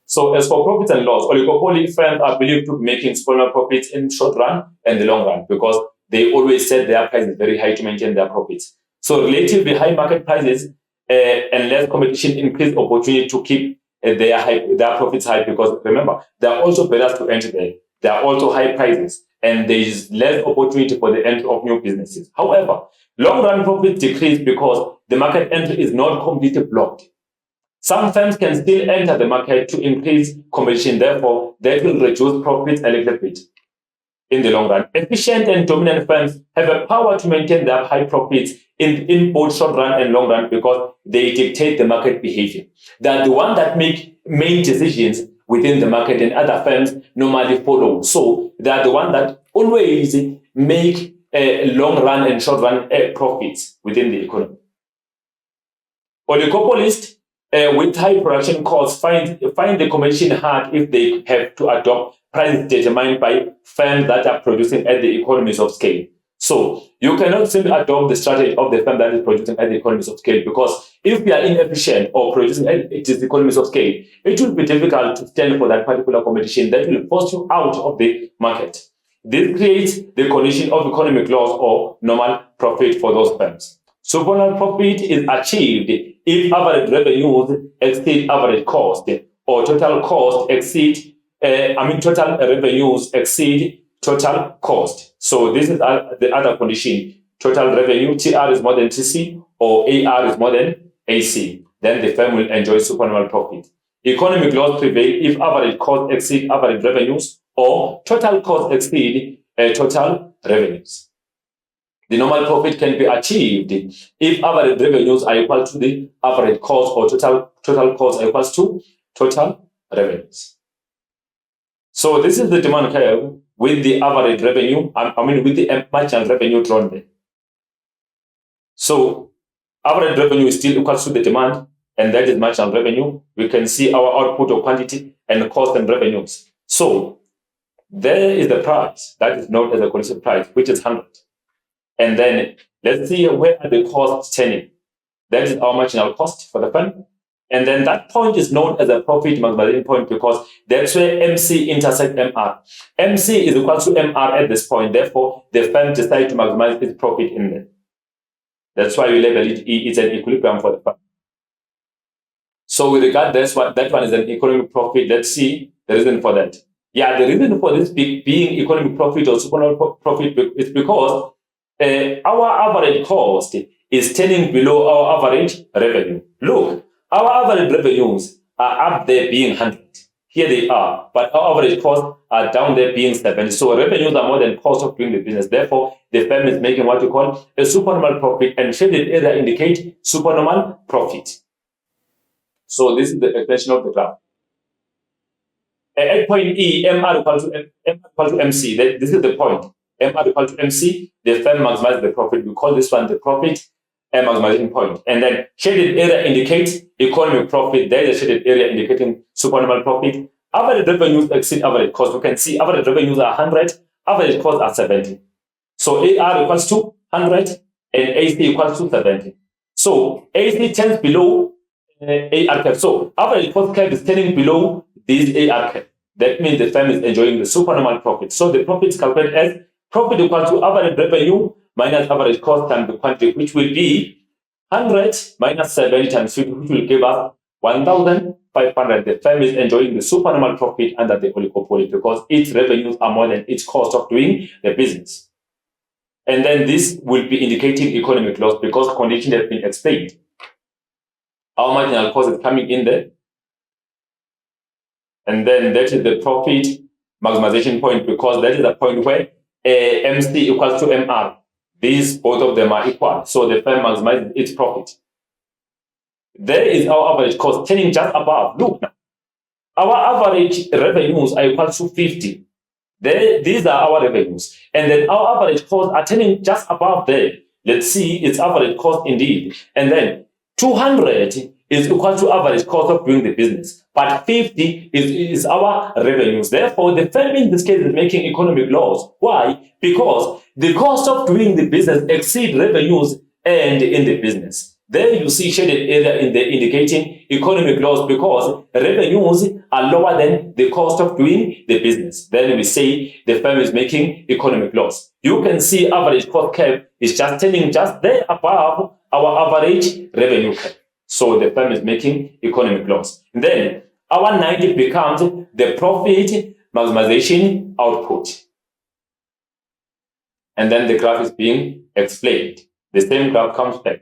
So as for profits and loss, oligopoly firms are believed to be making smaller profits in short run and the long run, because they always set their prices very high to maintain their profits. So relatively high market prices and less competition increase opportunity to keep their profits high, because remember, there are also barriers to enter there. There are also high prices, and there is less opportunity for the entry of new businesses. However, long-run profits decrease because the market entry is not completely blocked. Some firms can still enter the market to increase competition, therefore, that will reduce profits a little bit in the long run. Efficient and dominant firms have a power to maintain their high profits in both short run and long run, because they dictate the market behavior. They are the ones that make main decisions within the market, and other firms normally follow. So they are the ones that always make long run and short run profits within the economy. Oligopolists with high production costs find the competition hard if they have to adopt prices determined by firms that are producing at the economies of scale. So you cannot simply adopt the strategy of the firm that is producing at the economies of scale, because if we are inefficient or producing at the economies of scale, it will be difficult to stand for that particular competition that will force you out of the market. This creates the condition of economic loss or normal profit for those firms. Supernormal profit is achieved if average revenues exceed average cost, or total cost exceed, total revenues exceed total cost. So this is the other condition. Total revenue, TR is more than TC, or AR is more than AC. Then the firm will enjoy supernormal profit. Economic loss prevails if average cost exceed average revenues, or total cost exceed total revenues. The normal profit can be achieved if average revenues are equal to the average cost, or total cost are equals to total revenues. So this is the demand curve with the average revenue, with the marginal revenue drawn there. So average revenue is still equal to the demand, and that is marginal revenue. We can see our output of quantity and cost and revenues. So there is the price that is known as the condition price, which is 100. And then let's see where are the costs turning. That is our marginal cost for the firm. And then that point is known as a profit maximization point, because that's where MC intersects MR. MC is equal to MR at this point. Therefore, the firm decides to maximize its profit in there. That's why we label it E. It's an equilibrium for the firm. So we regard that one as an economic profit. Let's see the reason for that. Yeah, the reason for this being economic profit or supernormal profit is because our average cost is turning below our average revenue. Look, our average revenues are up there being 100. Here they are, but our average costs are down there being 70. So revenues are more than cost of doing the business. Therefore, the firm is making what we call a supernormal profit, and shaded area indicate supernormal profit. So this is the expression of the graph. At point E, MR equal to MC. This is the point. MR equal to MC, the firm maximizes the profit. We call this one the profit maximization point. And then shaded area indicates economic profit. There is a shaded area indicating supernormal profit. Average revenues exceed average cost. We can see average revenues are 100, average costs are 70. So AR equals to 100 and AC equals to 70. So AC turns below AR curve. So average cost curve is turning below this AR curve. That means the firm is enjoying the supernormal profit. So the profit is calculated as Profit equals to average revenue minus average cost times the quantity, which will be 100 minus 70 times 50, which will give us 1,500. The firm is enjoying the supernormal profit under the oligopoly because its revenues are more than its cost of doing the business. And then this will be indicating economic loss because conditions have been explained. Our marginal cost is coming in there. And then that is the profit maximization point because that is the point where MC equals to MR. These, both of them are equal. So the firm maximizes its profit. There is our average cost turning just above. Look now. Our average revenues are equal to 50. These are our revenues. And then our average costs are turning just above there. Let's see its average cost indeed. And then 200 is equal to average cost of doing the business. But 50 is our revenues. Therefore, the firm in this case is making economic loss. Why? Because the cost of doing the business exceeds revenues earned in the business. There you see shaded area in the indicating economic loss because revenues are lower than the cost of doing the business. Then we say the firm is making economic loss. You can see average cost curve is just turning just there above our average revenue curve. So the firm is making economic loss. And then our 90 becomes the profit maximization output. And then the graph is being explained. The same graph comes back.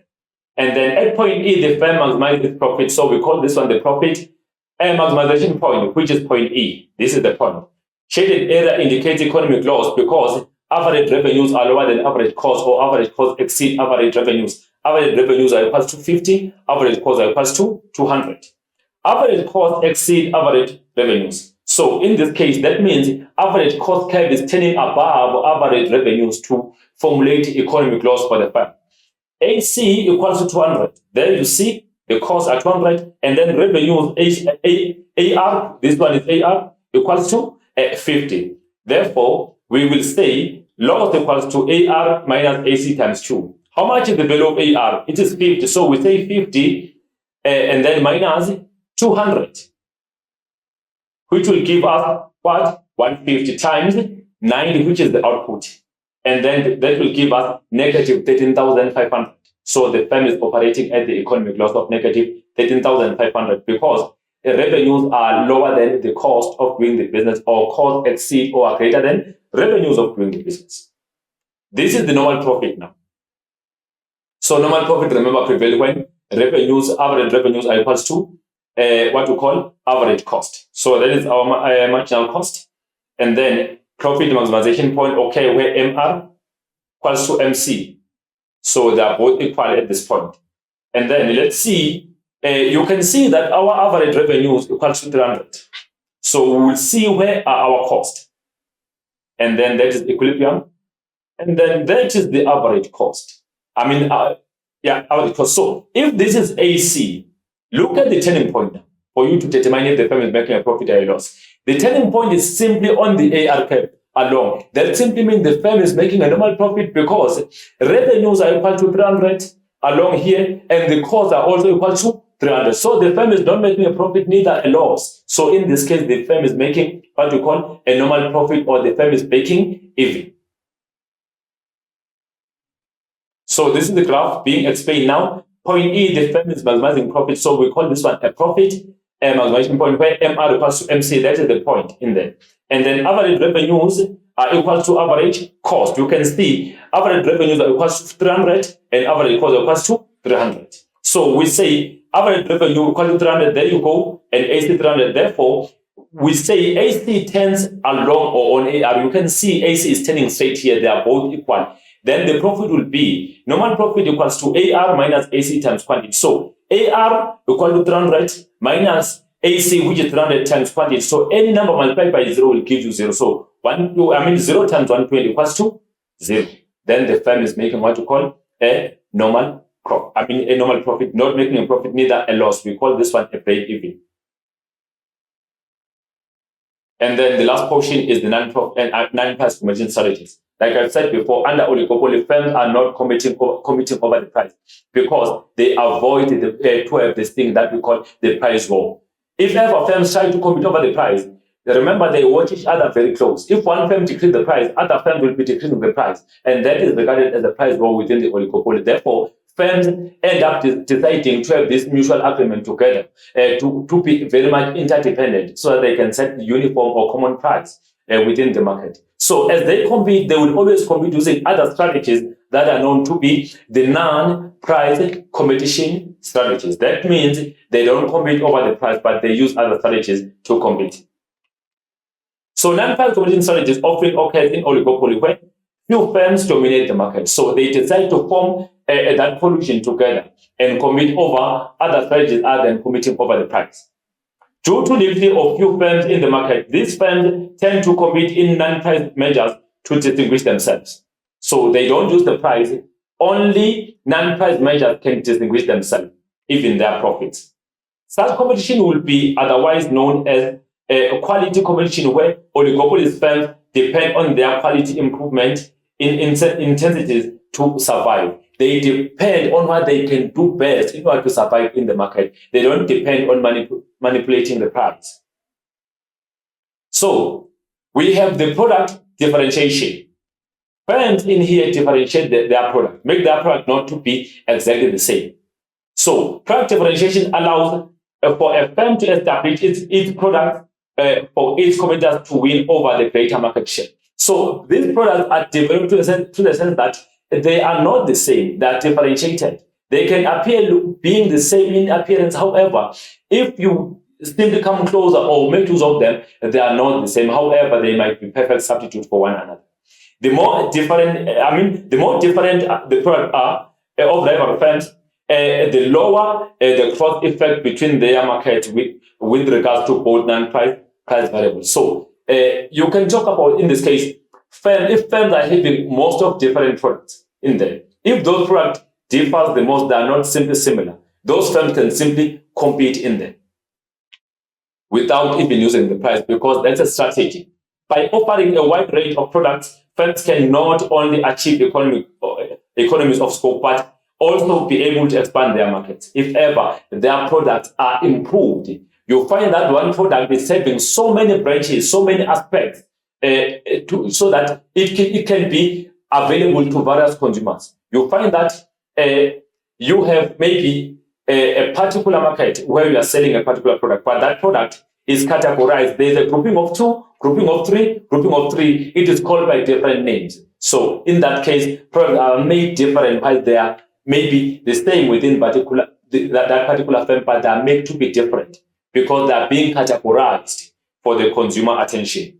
And then at point E, the firm maximizes profit. So we call this one the profit maximization point, which is point E. This is the point. Shaded area indicates economic loss because average revenues are lower than average cost or average cost exceed average revenues. Average revenues are equal to 50, average cost are equal to 200. Average cost exceed average revenues. So in this case, that means average cost curve is turning above average revenues to formulate economic loss for the firm. AC equals to 200. There you see the costs are 200, and then revenues AR, this one is AR, equals to 50. Therefore, we will say loss equals to AR minus AC times 2. How much is the value of AR? It is 50. So we say 50 and then minus 200, which will give us what? 150 times 90, which is the output. And then that will give us negative 13,500. So the firm is operating at the economic loss of negative 13,500 because the revenues are lower than the cost of doing the business or cost exceed or are greater than revenues of doing the business. This is the normal profit now. So normal profit, remember, prevail when revenues, average revenues are equals to what we call average cost. So that is our marginal cost. And then profit maximization point, okay, where MR equals to MC. So they are both equal at this point. And then let's see, you can see that our average revenues equals to 300. So we will see where are our costs. And then that is equilibrium. And then that is the average cost. Average cost. So if this is AC, look at the turning point for you to determine if the firm is making a profit or a loss. The turning point is simply on the AR curve along. That simply means the firm is making a normal profit because revenues are equal to 300 along here and the costs are also equal to 300. So the firm is not making a profit, neither a loss. So in this case, the firm is making what we call a normal profit or the firm is breaking even. So this is the graph being explained now. Point E, the firm is maximizing profit. So we call this one a profit maximization point where MR equals to MC. That is the point in there. And then average revenues are equal to average cost. You can see average revenues are equal to 300 and average cost are equal to 300. So we say average revenue equal to 300. There you go. And AC 300. Therefore, we say AC turns along or on AR. You can see AC is turning straight here. They are both equal. Then the profit will be normal profit equals to AR minus AC times quantity. So AR equal to 300 minus AC, which is 300 times quantity. So any number multiplied by 0 will give you 0. So 0 times 120 equals to 0. Then the firm is making what you call a normal profit. A normal profit, not making a profit, neither a loss. We call this one a break even. And then the last portion is the non-price commission strategies. Like I've said before, under oligopoly, firms are not committing over the price because they avoid to have this thing that we call the price war. If ever firms try to commit over the price, Remember, they watch each other very close. If one firm decreases the price, other firms will be decreasing the price. And that is regarded as a price war within the oligopoly. Therefore, firms end up deciding to have this mutual agreement together to be very much interdependent so that they can set the uniform or common price within the market. So as they compete, they will always compete using other strategies that are known to be the non-price competition strategies. That means they don't compete over the price, but they use other strategies to compete. So non-price competition strategies often occur in oligopoly where few firms dominate the market. So they decide to form that collusion together and compete over other strategies other than competing over the price. Due to the litany of few firms in the market, these firms tend to compete in non-price measures to distinguish themselves. So they don't use the price. Only non-price measures can distinguish themselves, even their profits. Such competition will be otherwise known as a quality competition where oligopoly firms depend on their quality improvement in intensities to survive. They depend on what they can do best in order to survive in the market. They don't depend on manipulating the price. So we have the product differentiation. Firms in here differentiate their product, make their product not to be exactly the same. So product differentiation allows for a firm to establish its product for its competitors to win over the greater market share. So these products are developed to the sense that they are not the same, they are differentiated. They can appear being the same in appearance. However, if you still come closer or make use of them, they are not the same. However, they might be perfect substitute for one another. The more different, the products are of rival firms, the lower the cross effect between their market with regards to both non-price price variables. So you can talk about, in this case, if firms are having most of different products in there, if those products differ the most, they are not simply similar, those firms can simply compete in there without even using the price, because that's a strategy. By offering a wide range of products, firms can not only achieve economies of scope, but also be able to expand their markets. If ever their products are improved, you'll find that one product is serving so many branches, so many aspects, so that it can be available to various consumers. You'll find that you have maybe a particular market where you are selling a particular product, but that product is categorized. There's a grouping of 2, grouping of 3, grouping of 3. It is called by different names. So in that case, products are made different, while they are maybe the same within that particular firm, but they are made to be different because they are being categorized for the consumer attention.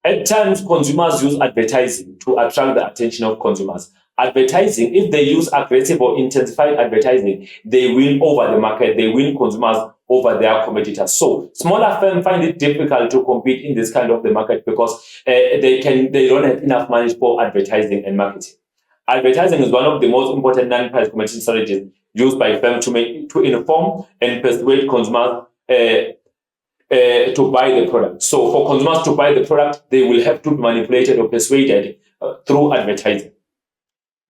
At times, consumers use advertising to attract the attention of consumers. Advertising, if they use aggressive or intensified advertising, they win over the market, they win consumers over their competitors. So smaller firms find it difficult to compete in this kind of the market because they don't have enough money for advertising and marketing. Advertising is one of the most important non-price competition strategies used by firms to inform and persuade consumers to buy the product. So for consumers to buy the product, they will have to be manipulated or persuaded through advertising.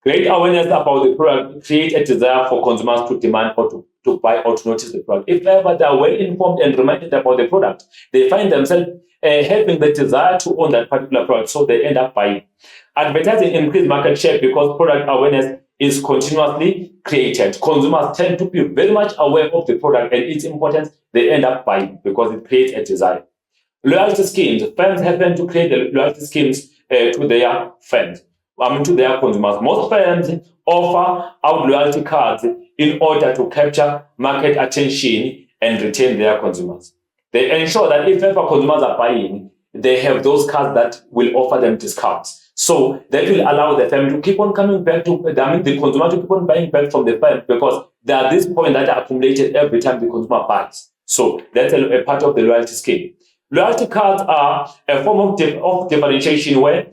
Great awareness about the product create a desire for consumers to demand or to buy or to notice the product. If ever they are well informed and reminded about the product, they find themselves having the desire to own that particular product, so they end up buying. Advertising increases market share because product awareness is continuously created. Consumers tend to be very much aware of the product and its importance. They end up buying because it creates a desire. Loyalty schemes. Firms happen to create the loyalty schemes to their firms. To their consumers. Most firms offer out loyalty cards in order to capture market attention and retain their consumers. They ensure that if ever consumers are buying, they have those cards that will offer them discounts. So that will allow the firm to keep on coming back to, the consumer to keep on buying back from the firm, because there are these points that are accumulated every time the consumer buys. So that's a part of the loyalty scheme. Loyalty cards are a form of differentiation where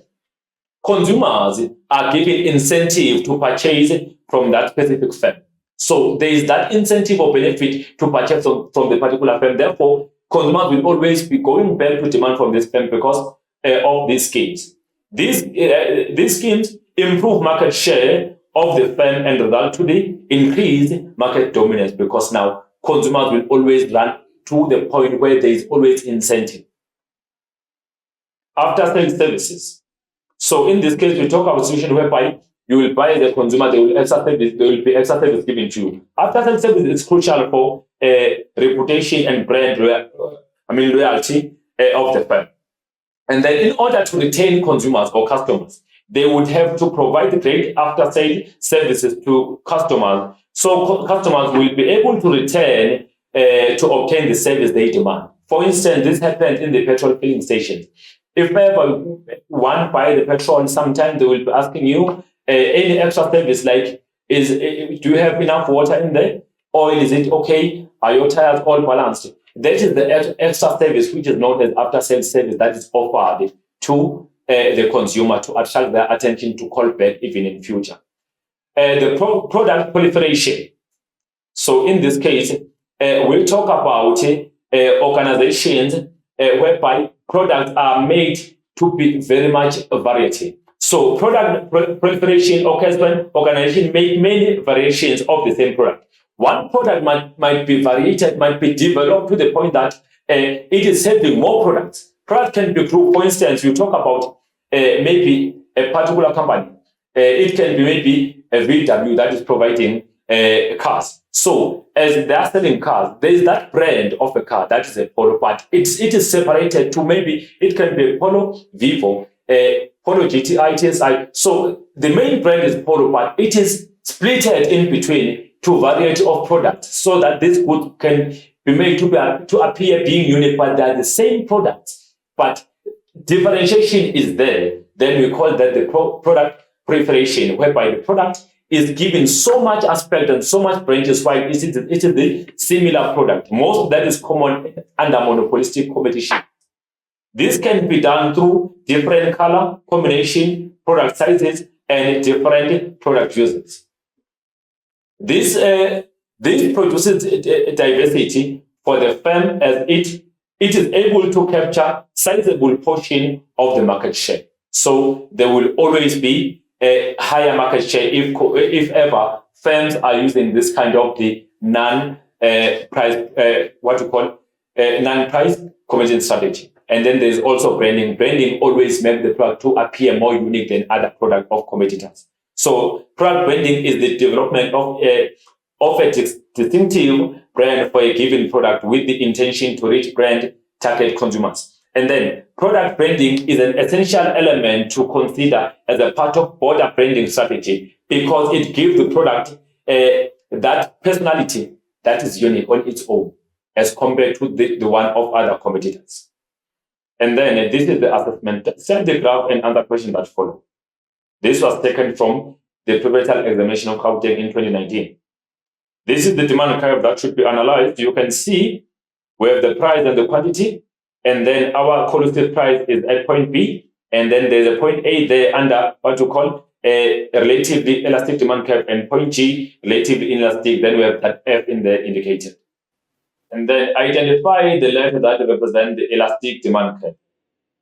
consumers are given incentive to purchase from that specific firm. So there is that incentive or benefit to purchase from the particular firm. Therefore, consumers will always be going back to demand from this firm because of these schemes. These schemes improve market share of the firm and result to the increased market dominance, because now consumers will always run to the point where there is always incentive. After-sale services. So in this case, we talk about a situation whereby you will buy the consumer, there will be extra service given to you. After-sale service is crucial for reputation and brand loyalty of the firm. And then in order to retain consumers or customers, they would have to provide great after-sale services to customers. So customers will be able to return to obtain the service they demand. For instance, this happened in the petrol filling stations. If ever one buy the petrol, sometimes they will be asking you any extra service like, do you have enough water in there? Oil, is it okay? Are your tires all balanced? That is the extra service, which is known as after-sales service, that is offered to the consumer to attract their attention to call back even in future. The product proliferation. So in this case, we'll talk about organizations whereby products are made to be very much a variety. So product proliferation occurs when organizations make many variations of the same product. One product might be variated, might be developed to the point that it is serving more products. Product can be grouped. For instance, you talk about maybe a particular company. It can be maybe a VW that is providing cars. So as they are selling cars, there is that brand of a car that is a Polo, but it is separated to maybe it can be a Polo, Vivo, Polo GTI, TSI. So the main brand is Polo, but it is splitted in between to variety of products so that this good can be made to appear being unique, but they are the same products. But differentiation is there. Then we call that the product proliferation, whereby the product is given so much aspect and so much branches while it is the similar product. Most of that is common under monopolistic competition. This can be done through different color combination, product sizes, and different product uses. This produces diversity for the firm as it is able to capture sizable portion of the market share. So there will always be a higher market share if ever firms are using this kind of the non-price commission strategy. And then there's also branding. Branding always makes the product to appear more unique than other products of competitors. So product branding is the development of a distinctive brand for a given product with the intention to reach brand target consumers. And then product branding is an essential element to consider as a part of broader branding strategy because it gives the product that personality that is unique on its own as compared to the one of other competitors. And then this is the assessment. Send the graph and answer questions that follow. This was taken from the pivotal examination of Gauteng in 2019. This is the demand curve that should be analyzed. You can see we have the price and the quantity, and then our collusive price is at point B, and then there's a point A there under what you call a relatively elastic demand curve, and point G, relatively inelastic. Then we have that F in the indicator. And then identify the letter that represents the elastic demand curve.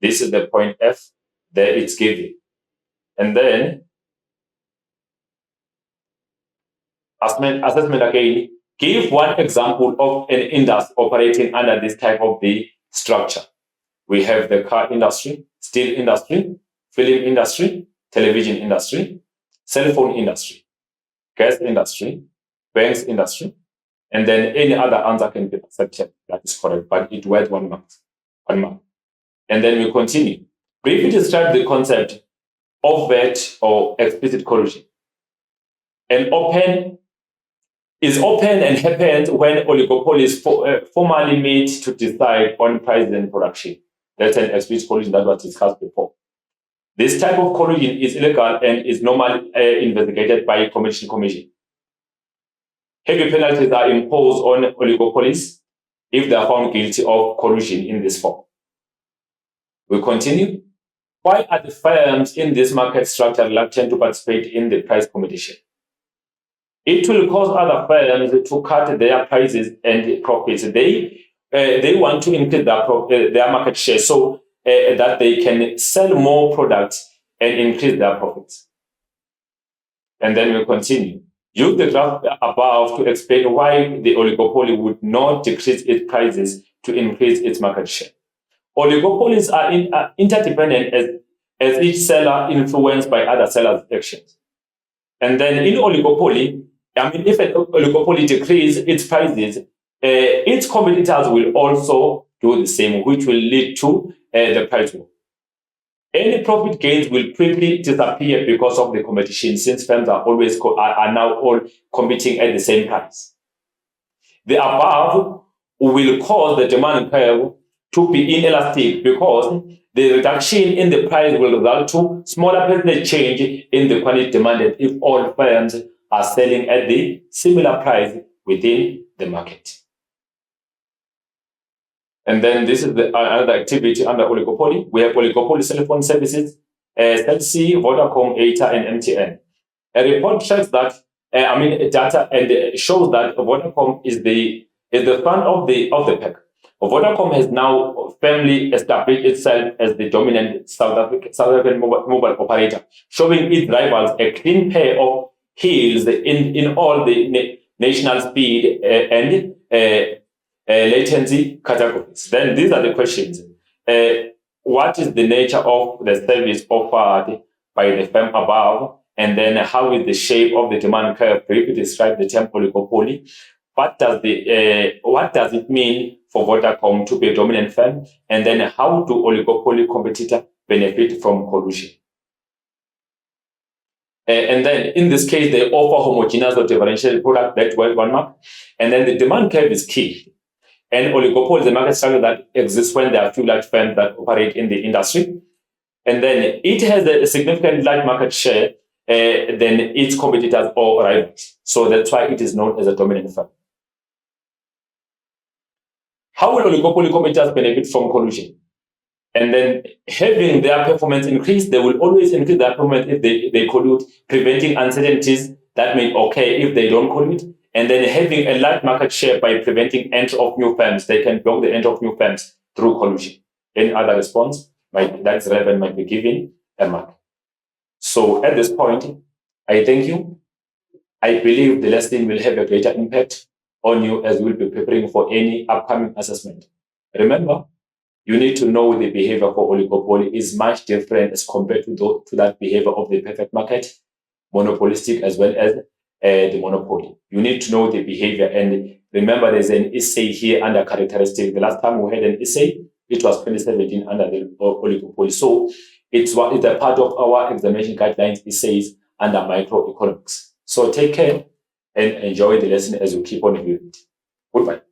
This is the point F, there it's given. And then assessment again, give one example of an industry operating under this type of the structure. We have the car industry, steel industry, film industry, television industry, cell phone industry, gas industry, banks industry, and then any other answer can be accepted. That is correct, but it worth 1 mark. 1 mark. And then we continue. Briefly describe the concept overt or explicit collusion. Is open and happens when oligopolies formally meet to decide on price and production. That's an explicit collusion that was discussed before. This type of collusion is illegal and is normally investigated by Competition Commission. Heavy penalties are imposed on oligopolies if they are found guilty of collusion in this form. We continue. Why are the firms in this market structure reluctant to participate in the price competition? It will cause other firms to cut their prices and profits. They want to increase their market share so that they can sell more products and increase their profits. And then we continue. Use the graph above to explain why the oligopoly would not decrease its prices to increase its market share. Oligopolies are interdependent as each seller influenced by other sellers' actions. And then in oligopoly, if an oligopoly decreases its prices, its competitors will also do the same, which will lead to the price war. Any profit gains will quickly disappear because of the competition, since firms are now all competing at the same price. The above will cause the demand curve to be inelastic, because the reduction in the price will result to smaller percentage change in the quantity demanded if all firms are selling at the similar price within the market. And then this is another activity under oligopoly. We have oligopoly cell phone services, Cell C, Vodacom, Airtel, and MTN. A report tracks that, data, and shows that Vodacom is the front of the pack. Vodacom has now firmly established itself as the dominant South African mobile operator, showing its rivals a clean pair of heels in all the national speed and latency categories. Then these are the questions. What is the nature of the service offered by the firm above? And then how is the shape of the demand curve? Briefly describe the term oligopoly. What does it mean for Vodacom to be a dominant firm? And then how do oligopoly competitors benefit from collusion? And then in this case, they offer homogeneous or differentiated product, that one mark. And then the demand curve is key. And oligopoly is a market structure that exists when there are few large firms that operate in the industry. And then it has a significant large market share than its competitors or rivals. So that's why it is known as a dominant firm. How will oligopoly competitors benefit from collusion? And then having their performance increase, they will always increase their performance if they collude, preventing uncertainties that may occur if they don't collude. And then having a large market share by preventing entry of new firms, they can block the entry of new firms through collusion. Any other response that's relevant might be given a mark. So at this point, I thank you. I believe the lesson will have a greater impact on you as we'll be preparing for any upcoming assessment. Remember, you need to know the behavior for oligopoly is much different as compared to that behavior of the perfect market, monopolistic as well as the monopoly. You need to know the behavior, and remember there's an essay here under characteristic. The last time we had an essay, it was 2017 under the oligopoly. So it's a part of our examination guidelines essays under microeconomics. So take care and enjoy the lesson as you keep on viewing it. Goodbye.